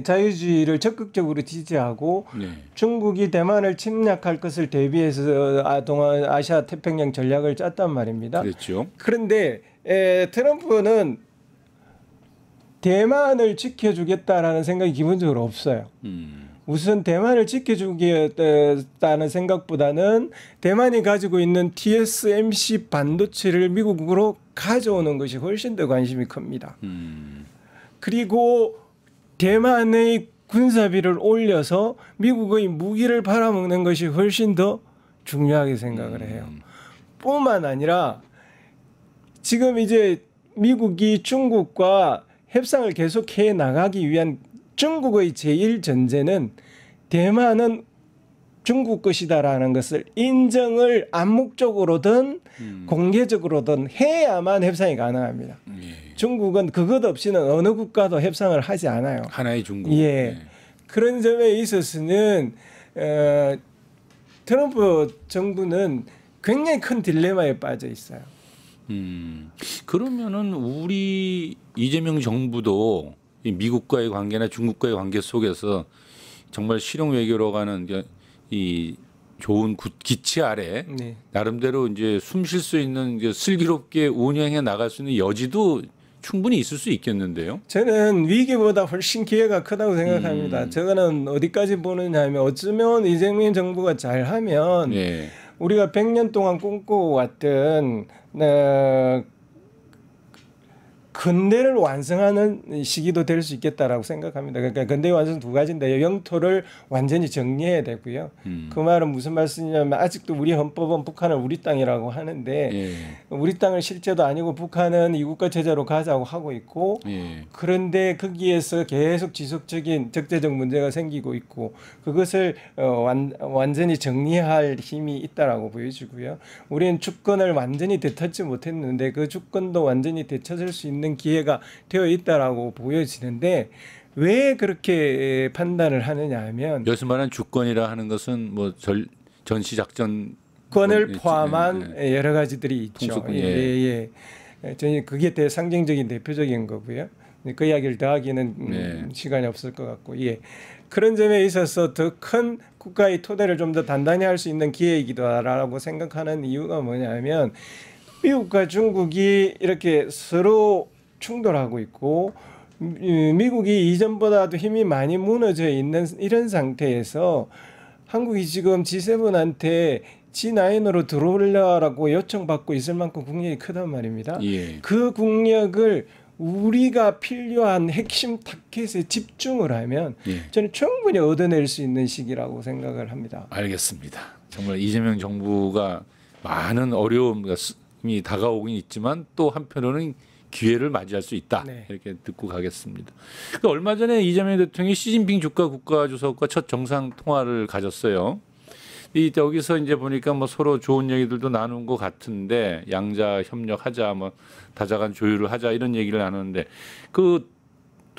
자유주의를 적극적으로 지지하고 네. 중국이 대만을 침략할 것을 대비해서 동안 아시아 태평양 전략을 짰단 말입니다. 그렇죠. 그런데 트럼프는 대만을 지켜주겠다라는 생각이 기본적으로 없어요. 우선 대만을 지켜주겠다는 생각보다는 대만이 가지고 있는 TSMC 반도체를 미국으로 가져오는 것이 훨씬 더 관심이 큽니다. 그리고 대만의 군사비를 올려서 미국의 무기를 팔아먹는 것이 훨씬 더 중요하게 생각을 해요. 뿐만 아니라 지금 이제 미국이 중국과 협상을 계속해 나가기 위한 중국의 제일 전제는 대만은 중국 것이다라는 것을 인정을 암묵적으로든 공개적으로든 해야만 협상이 가능합니다. 예. 중국은 그것 없이는 어느 국가도 협상을 하지 않아요. 하나의 중국. 예. 예. 그런 점에 있어서는 트럼프 정부는 굉장히 큰 딜레마에 빠져 있어요. 그러면은 우리 이재명 정부도 이 미국과의 관계나 중국과의 관계 속에서 정말 실용 외교로 가는 이 좋은 기치 아래 네. 나름대로 이제 숨 쉴 수 있는 슬기롭게 운영해 나갈 수 있는 여지도 충분히 있을 수 있겠는데요. 저는 위기보다 훨씬 기회가 크다고 생각합니다. 저거는 어디까지 보느냐 하면 어쩌면 이재명 정부가 잘하면 예. 우리가 100년 동안 꿈꿔왔던 근대를 완성하는 시기도 될 수 있겠다라고 생각합니다. 그러니까 근대 완성 두 가지인데요. 영토를 완전히 정리해야 되고요. 그 말은 무슨 말씀이냐면 아직도 우리 헌법은 북한을 우리 땅이라고 하는데 예. 우리 땅을 실제도 아니고 북한은 이국가 체제로 가자고 하고 있고 예. 그런데 거기에서 계속 지속적인 적대적 문제가 생기고 있고 그것을 완전히 정리할 힘이 있다라고 보여지고요. 우리는 주권을 완전히 되찾지 못했는데 그 주권도 완전히 되찾을 수 있는 기회가 되어 있다라고 보여지는데 왜 그렇게 판단을 하느냐 하면 여기서 말하는 주권이라 하는 것은 뭐 전시작전 권을 포함한 여러 가지들이 있죠. 통수권, 예. 저는 그게 상징적인 대표적인 거고요. 그 이야기를 더 하기는 시간이 없을 것 같고, 예. 그런 점에 있어서 더 큰 국가의 토대를 좀 더 단단히 할 수 있는 기회이기도 하다라고 생각하는 이유가 뭐냐면 미국과 중국이 이렇게 서로 충돌하고 있고 미국이 이전보다도 힘이 많이 무너져 있는 이런 상태에서 한국이 지금 G7한테 G9으로 들어오려고 요청받고 있을 만큼 국력이 크단 말입니다. 예. 그 국력을 우리가 필요한 핵심 타켓에 집중을 하면 저는 충분히 얻어낼 수 있는 시기라고 생각을 합니다. 알겠습니다. 정말 이재명 정부가 많은 어려움이 다가오긴 있지만 또 한편으로는 기회를 맞이할 수 있다. 네. 이렇게 듣고 가겠습니다. 얼마 전에 이재명 대통령이 시진핑 국가주석과 첫 정상 통화를 가졌어요. 여기서 이제 보니까 뭐 서로 좋은 얘기들도 나눈 것 같은데 양자 협력하자, 뭐 다자간 조율을 하자 이런 얘기를 나누는데 그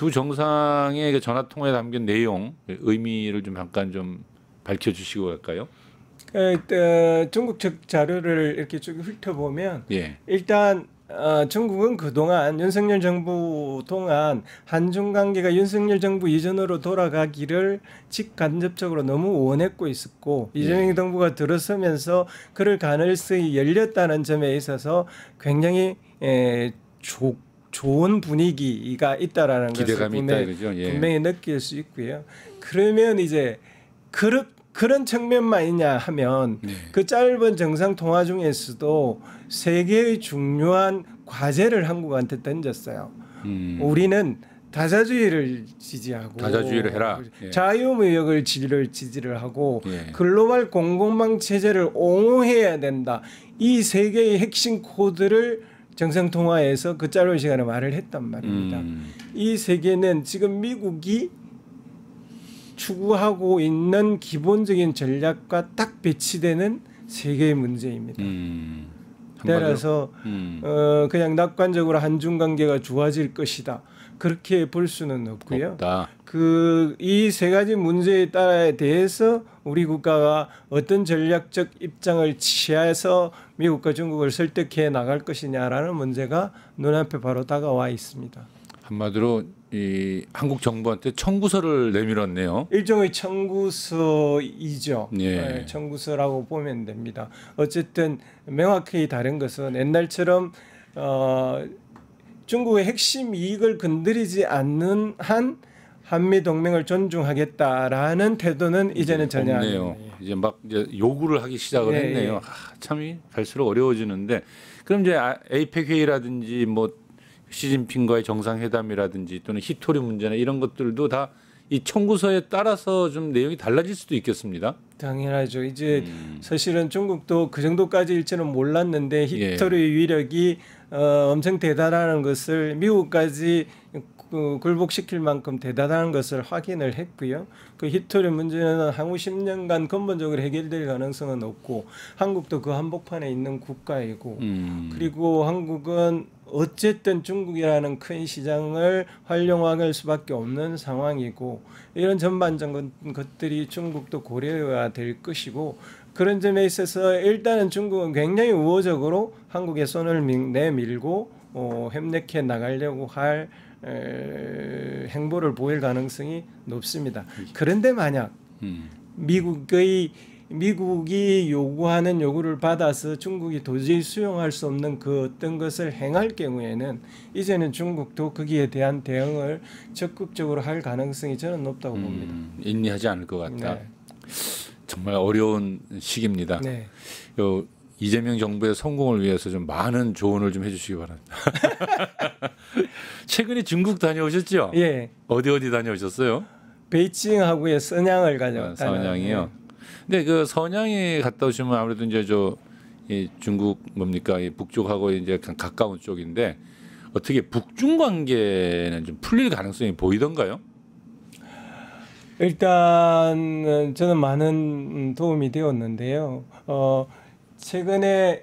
두 정상의 전화 통화에 담긴 내용 의미를 좀 잠깐 좀 밝혀주시고 갈까요? 중국 측 자료를 이렇게 쭉 훑어보면 예. 일단 중국은 그동안 윤석열 정부 동안 한중 관계가 윤석열 정부 이전으로 돌아가기를 직간접적으로 너무 원했고 있었고 이재명 정부가 들어서면서 그럴 가능성이 열렸다는 점에 있어서 굉장히 좋은 분위기가 있다라는 것을 분명히 느낄 수 있고요. 그러면 이제 그런 측면만 있냐 하면 그 짧은 정상 통화 중에서도 세 개의 중요한 과제를 한국한테 던졌어요. 우리는 다자주의를 지지하고 다자주의를 해라. 자유무역을 지지를 하고 글로벌 공공망 체제를 옹호해야 된다. 이 세 개의 핵심 코드를 정상 통화에서 그 짧은 시간에 말을 했단 말입니다. 이 세계는 지금 미국이 추구하고 있는 기본적인 전략과 딱 배치되는 세계의 문제입니다. 따라서 그냥 낙관적으로 한중 관계가 좋아질 것이다. 그렇게 볼 수는 없고요. 이 세 가지 문제에 따라 대해서 우리 국가가 어떤 전략적 입장을 취해서 미국과 중국을 설득해 나갈 것이냐라는 문제가 눈앞에 바로 다가와 있습니다. 한마디로 이 한국 정부한테 청구서를 내밀었네요. 일종의 청구서이죠. 예. 네, 청구서라고 보면 됩니다. 어쨌든 명확히 다른 것은 옛날처럼 중국의 핵심 이익을 건드리지 않는 한 한미 동맹을 존중하겠다라는 태도는 이제는 전혀 없네요. 이제 막 이제 요구를 하기 시작을 했네요. 참이 갈수록 어려워지는데 그럼 이제 에이펙 회의라든지 뭐 시진핑과의 정상회담이라든지 또는 히토리 문제나 이런 것들도 다 이 청구서에 따라서 좀 내용이 달라질 수도 있겠습니다. 당연하죠. 이제 사실은 중국도 그 정도까지일지는 몰랐는데 히토리 위력이 엄청 대단하는 것을 미국까지 굴복시킬 만큼 대단한 것을 확인을 했고요. 그 히토리 문제는 향후 10년간 근본적으로 해결될 가능성은 없고 한국도 그 한복판에 있는 국가이고 그리고 한국은 어쨌든 중국이라는 큰 시장을 활용할 수밖에 없는 상황이고 이런 전반적인 것들이 중국도 고려해야 될 것이고 그런 점에 있어서 일단은 중국은 굉장히 우호적으로 한국의 손을 내밀고 협력해 나가려고 할 행보를 보일 가능성이 높습니다. 그런데 만약 미국이 요구하는 요구를 받아서 중국이 도저히 수용할 수 없는 그 어떤 것을 행할 경우에는 이제는 중국도 거기에 대한 대응을 적극적으로 할 가능성이 저는 높다고 봅니다. 인리하지 않을 것 같다. 네. 정말 어려운 시기입니다. 네. 이재명 정부의 성공을 위해서 좀 많은 조언을 좀 해주시기 바랍니다. 최근에 중국 다녀오셨죠? 예. 어디 다녀오셨어요? 베이징하고의 선양을 가져왔다. 선양이요. 근데 그 선양에 갔다 오시면 아무래도 이제 이 중국 뭡니까 이 북쪽하고 이제 가까운 쪽인데 어떻게 북중 관계는 좀 풀릴 가능성이 보이던가요? 일단 저는 많은 도움이 되었는데요. 최근에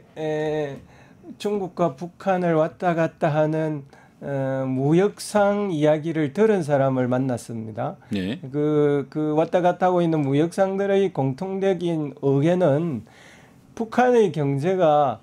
중국과 북한을 왔다 갔다 하는 무역상 이야기를 들은 사람을 만났습니다. 네. 그 왔다 갔다 하고 있는 무역상들의 공통적인 의견은 북한의 경제가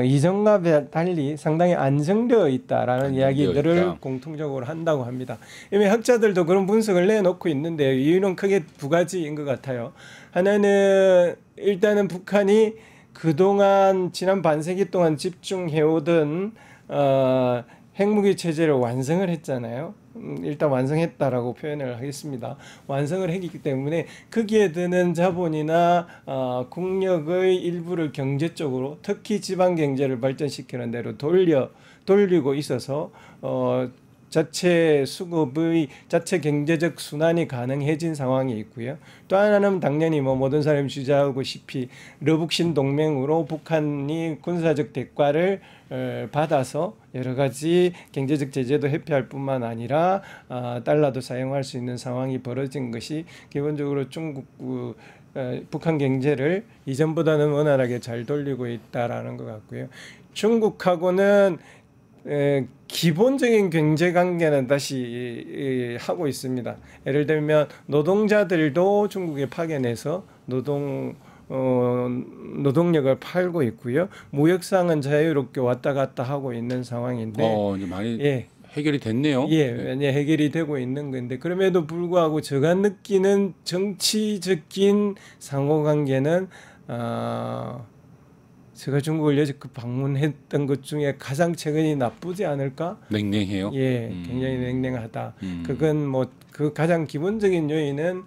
이전과 달리 상당히 안정되어 있다라는 이야기들을 공통적으로 한다고 합니다. 이미 학자들도 그런 분석을 내놓고 있는데요. 이유는 크게 두 가지인 것 같아요. 하나는 일단은 북한이 그동안 지난 반세기 동안 집중해오던 핵무기 체제를 완성을 했잖아요. 일단 완성했다라고 표현을 하겠습니다. 완성을 했기 때문에 거기에 드는 자본이나 국력의 일부를 경제 쪽으로 특히 지방 경제를 발전시키는 데로 돌리고 있어서 자체 수급의 자체 경제적 순환이 가능해진 상황이 있고요. 또 하나는 당연히 모든 사람이 주장하고싶이 러북신 동맹으로 북한이 군사적 대가를 받아서 여러 가지 경제적 제재도 회피할 뿐만 아니라 달러도 사용할 수 있는 상황이 벌어진 것이 기본적으로 북한 경제를 이전보다는 원활하게 잘 돌리고 있다라는 것 같고요. 중국하고는 기본적인 경제 관계는 다시 하고 있습니다. 예를 들면 노동자들도 중국에 파견해서 노동력을 팔고 있고요. 무역상은 자유롭게 왔다 갔다 하고 있는 상황인데 이제 많이 해결이 됐네요. 해결이 되고 있는 건데 그럼에도 불구하고 제가 느끼는 정치적인 상호관계는 제가 중국을 여지껏 방문했던 것 중에 가장 최근이 나쁘지 않을까? 냉랭해요. 굉장히 냉랭하다. 그건 그 가장 기본적인 요인은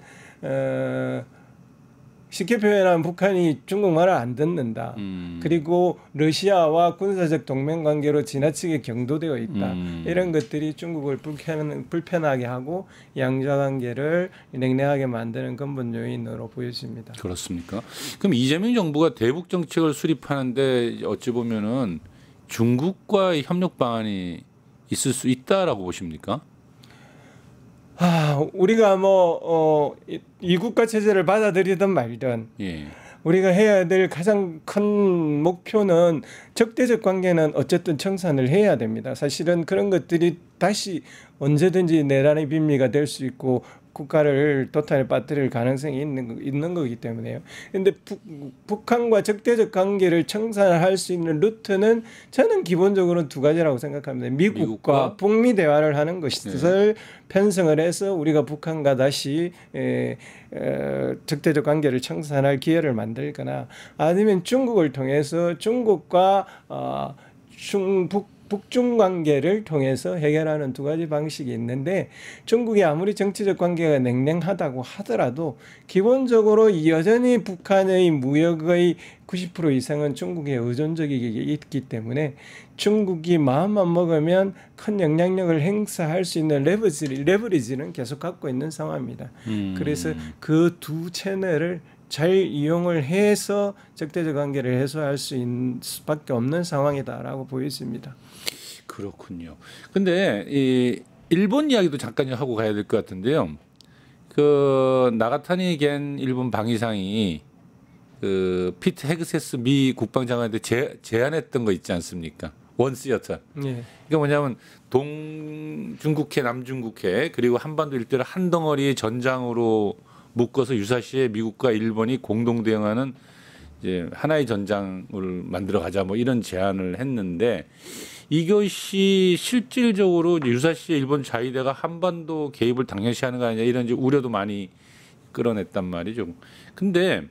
쉽게 표현하면 북한이 중국말을 안 듣는다. 그리고 러시아와 군사적 동맹 관계로 지나치게 경도되어 있다. 이런 것들이 중국을 불편하게 하고 양자 관계를 냉랭하게 만드는 근본 요인으로 보여집니다. 그렇습니까? 그럼 이재명 정부가 대북 정책을 수립하는데 어찌 보면은 중국과의 협력 방안이 있을 수 있다라고 보십니까? 우리가 이 국가 체제를 받아들이든 말든 예. 우리가 해야 될 가장 큰 목표는 적대적 관계는 어쨌든 청산을 해야 됩니다. 사실은 그런 것들이 다시 언제든지 내란의 빌미가 될 수 있고 국가를 도탄에 빠뜨릴 가능성이 있는 거기 때문에요. 그런데 북한과 적대적 관계를 청산할 수 있는 루트는 저는 기본적으로 두 가지라고 생각합니다. 미국과 북미 대화를 하는 것을 편성을 해서 우리가 북한과 다시 적대적 관계를 청산할 기회를 만들거나 아니면 중국을 통해서 중국과 북중 관계를 통해서 해결하는 두 가지 방식이 있는데 중국이 아무리 정치적 관계가 냉랭하다고 하더라도 기본적으로 여전히 북한의 무역의 90% 이상은 중국에 의존적이게 있기 때문에 중국이 마음만 먹으면 큰 영향력을 행사할 수 있는 레버리지는 계속 갖고 있는 상황입니다. 그래서 그 두 채널을 잘 이용을 해서 적대적 관계를 해소할 수 있는 수밖에 없는 상황이다라고 보여집니다. 그렇군요. 근데 이 일본 이야기도 잠깐 하고 가야 될 것 같은데요. 그 나가타니 겐 일본 방위상이 그 피트 헤그세스 미 국방장관한테 제안했던 거 있지 않습니까? 원시어터. 예. 그러니까 뭐냐면 동중국해, 남중국해 그리고 한반도 일대를 한 덩어리 전장으로 묶어서 유사시에 미국과 일본이 공동 대응하는 이제 하나의 전장을 만들어 가자 뭐 이런 제안을 했는데 이것이 실질적으로 유사시에 일본 자위대가 한반도 개입을 당연시하는 거 아니냐 이런 이제 우려도 많이 끌어냈단 말이죠. 근데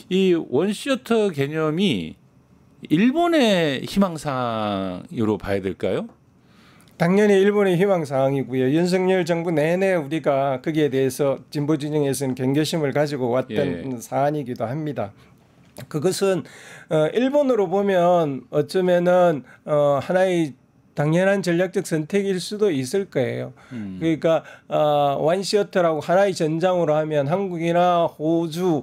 이 원시어터 개념이 일본의 희망사항으로 봐야 될까요? 당연히 일본의 희망사항이고요. 윤석열 정부 내내 우리가 거기에 대해서 진보 진영에서는 경계심을 가지고 왔던 사안이기도 합니다. 그것은 일본으로 보면 어쩌면은 하나의 당연한 전략적 선택일 수도 있을 거예요. 그러니까 원시어터라고 하나의 전장으로 하면 한국이나 호주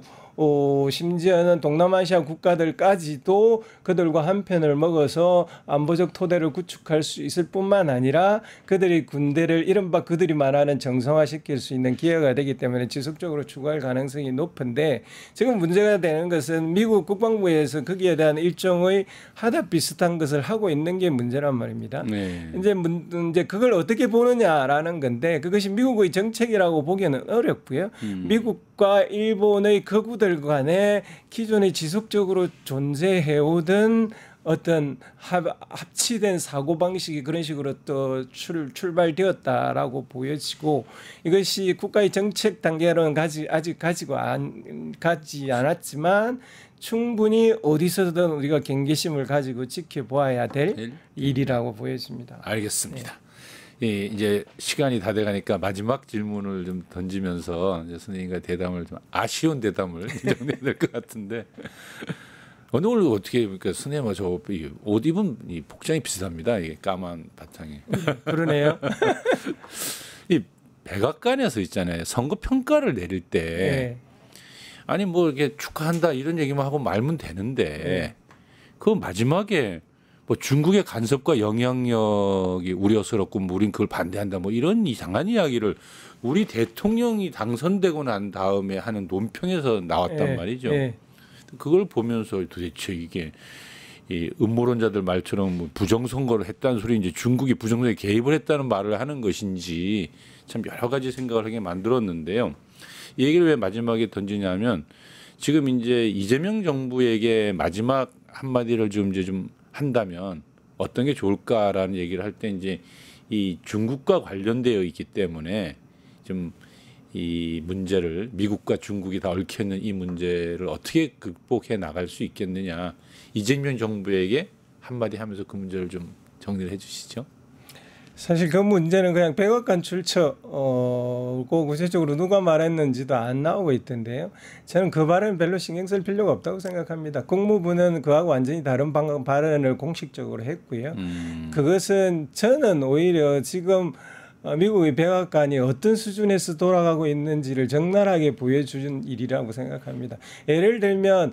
심지어는 동남아시아 국가들까지도 그들과 한 편을 먹어서 안보적 토대를 구축할 수 있을 뿐만 아니라 그들의 군대를 이른바 그들이 말하는 정상화시킬 수 있는 기회가 되기 때문에 지속적으로 추구할 가능성이 높은데 지금 문제가 되는 것은 미국 국방부에서 거기에 대한 일종의 하다 비슷한 것을 하고 있는 게 문제란 말입니다. 네. 이제 그걸 어떻게 보느냐라는 건데 그것이 미국의 정책이라고 보기에는 어렵고요. 미국과 일본의 거구들 간에 기존에 지속적으로 존재해오던 어떤 합치된 사고방식이 그런 식으로 또 출발되었다라고 보여지고 이것이 국가의 정책 단계로는 아직 가지 않았지만 충분히 어디서든 우리가 경계심을 가지고 지켜보아야 될 일이라고 보여집니다. 알겠습니다. 네. 예, 이제 시간이 다 돼가니까 마지막 질문을 좀 던지면서 이제 선생님과 대담을 좀 아쉬운 대담을 정리해야 될 것 같은데 오늘 어떻게 그러니까 선생님과 저 옷 입은 이 복장이 비슷합니다. 이게 까만 바탕에. 그러네요. 이 백악관에서 있잖아요. 선거 평가를 내릴 때 네. 아니 뭐 이렇게 축하한다 이런 얘기만 하고 말면 되는데 네. 그 마지막에 뭐 중국의 간섭과 영향력이 우려스럽고 우린 그걸 반대한다 뭐 이런 이상한 이야기를 우리 대통령이 당선되고 난 다음에 하는 논평에서 나왔단 말이죠. 그걸 보면서 도대체 이게 이 음모론자들 말처럼 뭐 부정선거를 했다는 소리 이제 중국이 부정선거에 개입을 했다는 말을 하는 것인지 참 여러 가지 생각을 하게 만들었는데요. 이 얘기를 왜 마지막에 던지냐면 지금 이제 이재명 정부에게 마지막 한마디를 좀 한다면 어떤 게 좋을까라는 얘기를 할 때 이제 이 중국과 관련되어 있기 때문에 좀 이 문제를 미국과 중국이 다 얽혀 있는 이 문제를 어떻게 극복해 나갈 수 있겠느냐 이재명 정부에게 한마디 하면서 그 문제를 좀 정리를 해주시죠. 사실 그 문제는 그냥 백악관 출처고 구체적으로 누가 말했는지도 안 나오고 있던데요. 저는 그 발언은 별로 신경 쓸 필요가 없다고 생각합니다. 국무부는 그하고 완전히 다른 발언을 공식적으로 했고요. 그것은 저는 오히려 지금 미국의 백악관이 어떤 수준에서 돌아가고 있는지를 적나라하게 보여주는 일이라고 생각합니다. 예를 들면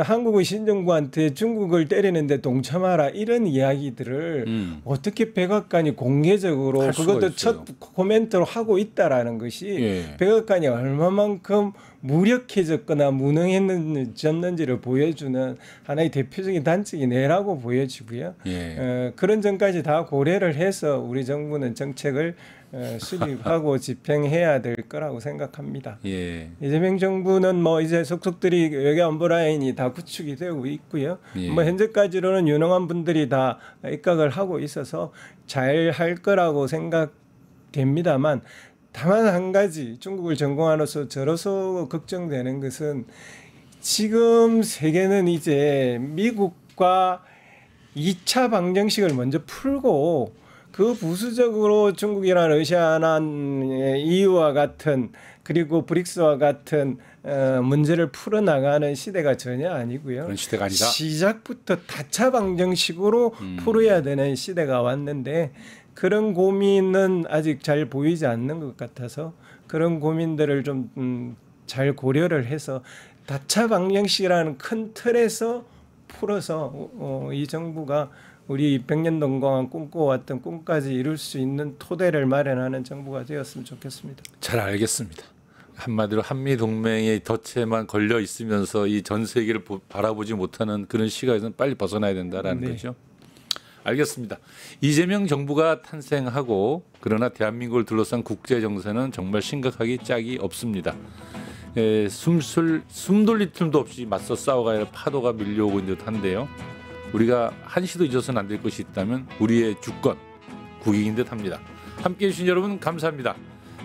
한국의 신정부한테 중국을 때리는데 동참하라 이런 이야기들을 어떻게 백악관이 공개적으로 그것도 첫 코멘트로 하고 있다라는 것이 예. 백악관이 얼마만큼 무력해졌거나 무능해졌는지를 보여주는 하나의 대표적인 단적이네라고 보여지고요. 예. 그런 점까지 다 고려를 해서 우리 정부는 정책을 수립하고 집행해야 될 거라고 생각합니다. 예. 이재명 정부는 뭐 이제 속속들이 외교 안보 라인이 다 구축이 되고 있고요. 예. 뭐 현재까지로는 유능한 분들이 다 입각을 하고 있어서 잘 할 거라고 생각됩니다만, 다만 한 가지 중국을 전공하로서 저로서 걱정되는 것은 지금 세계는 이제 미국과 2차 방정식을 먼저 풀고 그 부수적으로 중국이나 러시아나 EU와 같은 그리고 브릭스와 같은 문제를 풀어나가는 시대가 전혀 아니고요. 그런 시대가 아니다. 시작부터 다차 방정식으로 풀어야 되는 시대가 왔는데 그런 고민은 아직 잘 보이지 않는 것 같아서 그런 고민들을 좀 잘 고려를 해서 다차 방정식이라는 큰 틀에서 풀어서 이 정부가 우리 100년 동안 꿈꿔왔던 꿈까지 이룰 수 있는 토대를 마련하는 정부가 되었으면 좋겠습니다. 잘 알겠습니다. 한마디로 한미 동맹의 덫에만 걸려 있으면서 이 전 세계를 바라보지 못하는 그런 시각에서는 빨리 벗어나야 된다라는 네. 거죠. 알겠습니다. 이재명 정부가 탄생하고 그러나 대한민국을 둘러싼 국제 정세는 정말 심각하기 짝이 없습니다. 숨 돌릴 틈도 없이 맞서 싸워가야 할 파도가 밀려오고 있는 듯한데요. 우리가 한시도 잊어서는 안 될 것이 있다면 우리의 주권, 국익인 듯합니다. 함께해 주신 여러분 감사합니다.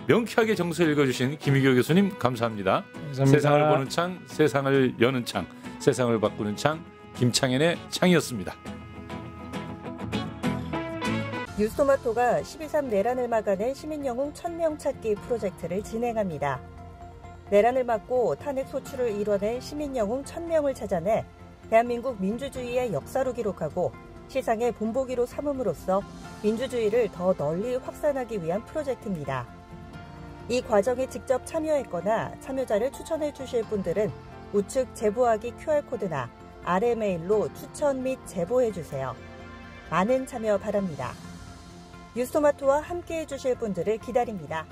명쾌하게 정서 읽어주신 김희교 교수님 감사합니다. 감사합니다. 세상을 보는 창, 세상을 여는 창, 세상을 바꾸는 창, 김창현의 창이었습니다. 뉴스토마토가 12.3 내란을 막아낸 시민영웅 1000명 찾기 프로젝트를 진행합니다. 내란을 막고 탄핵 소추를 이뤄낸 시민영웅 1000명을 찾아내 대한민국 민주주의의 역사로 기록하고 시상의 본보기로 삼음으로써 민주주의를 더 널리 확산하기 위한 프로젝트입니다. 이 과정에 직접 참여했거나 참여자를 추천해 주실 분들은 우측 제보하기 QR코드나 아래 메일로 추천 및 제보해 주세요. 많은 참여 바랍니다. 뉴스토마토와 함께해 주실 분들을 기다립니다.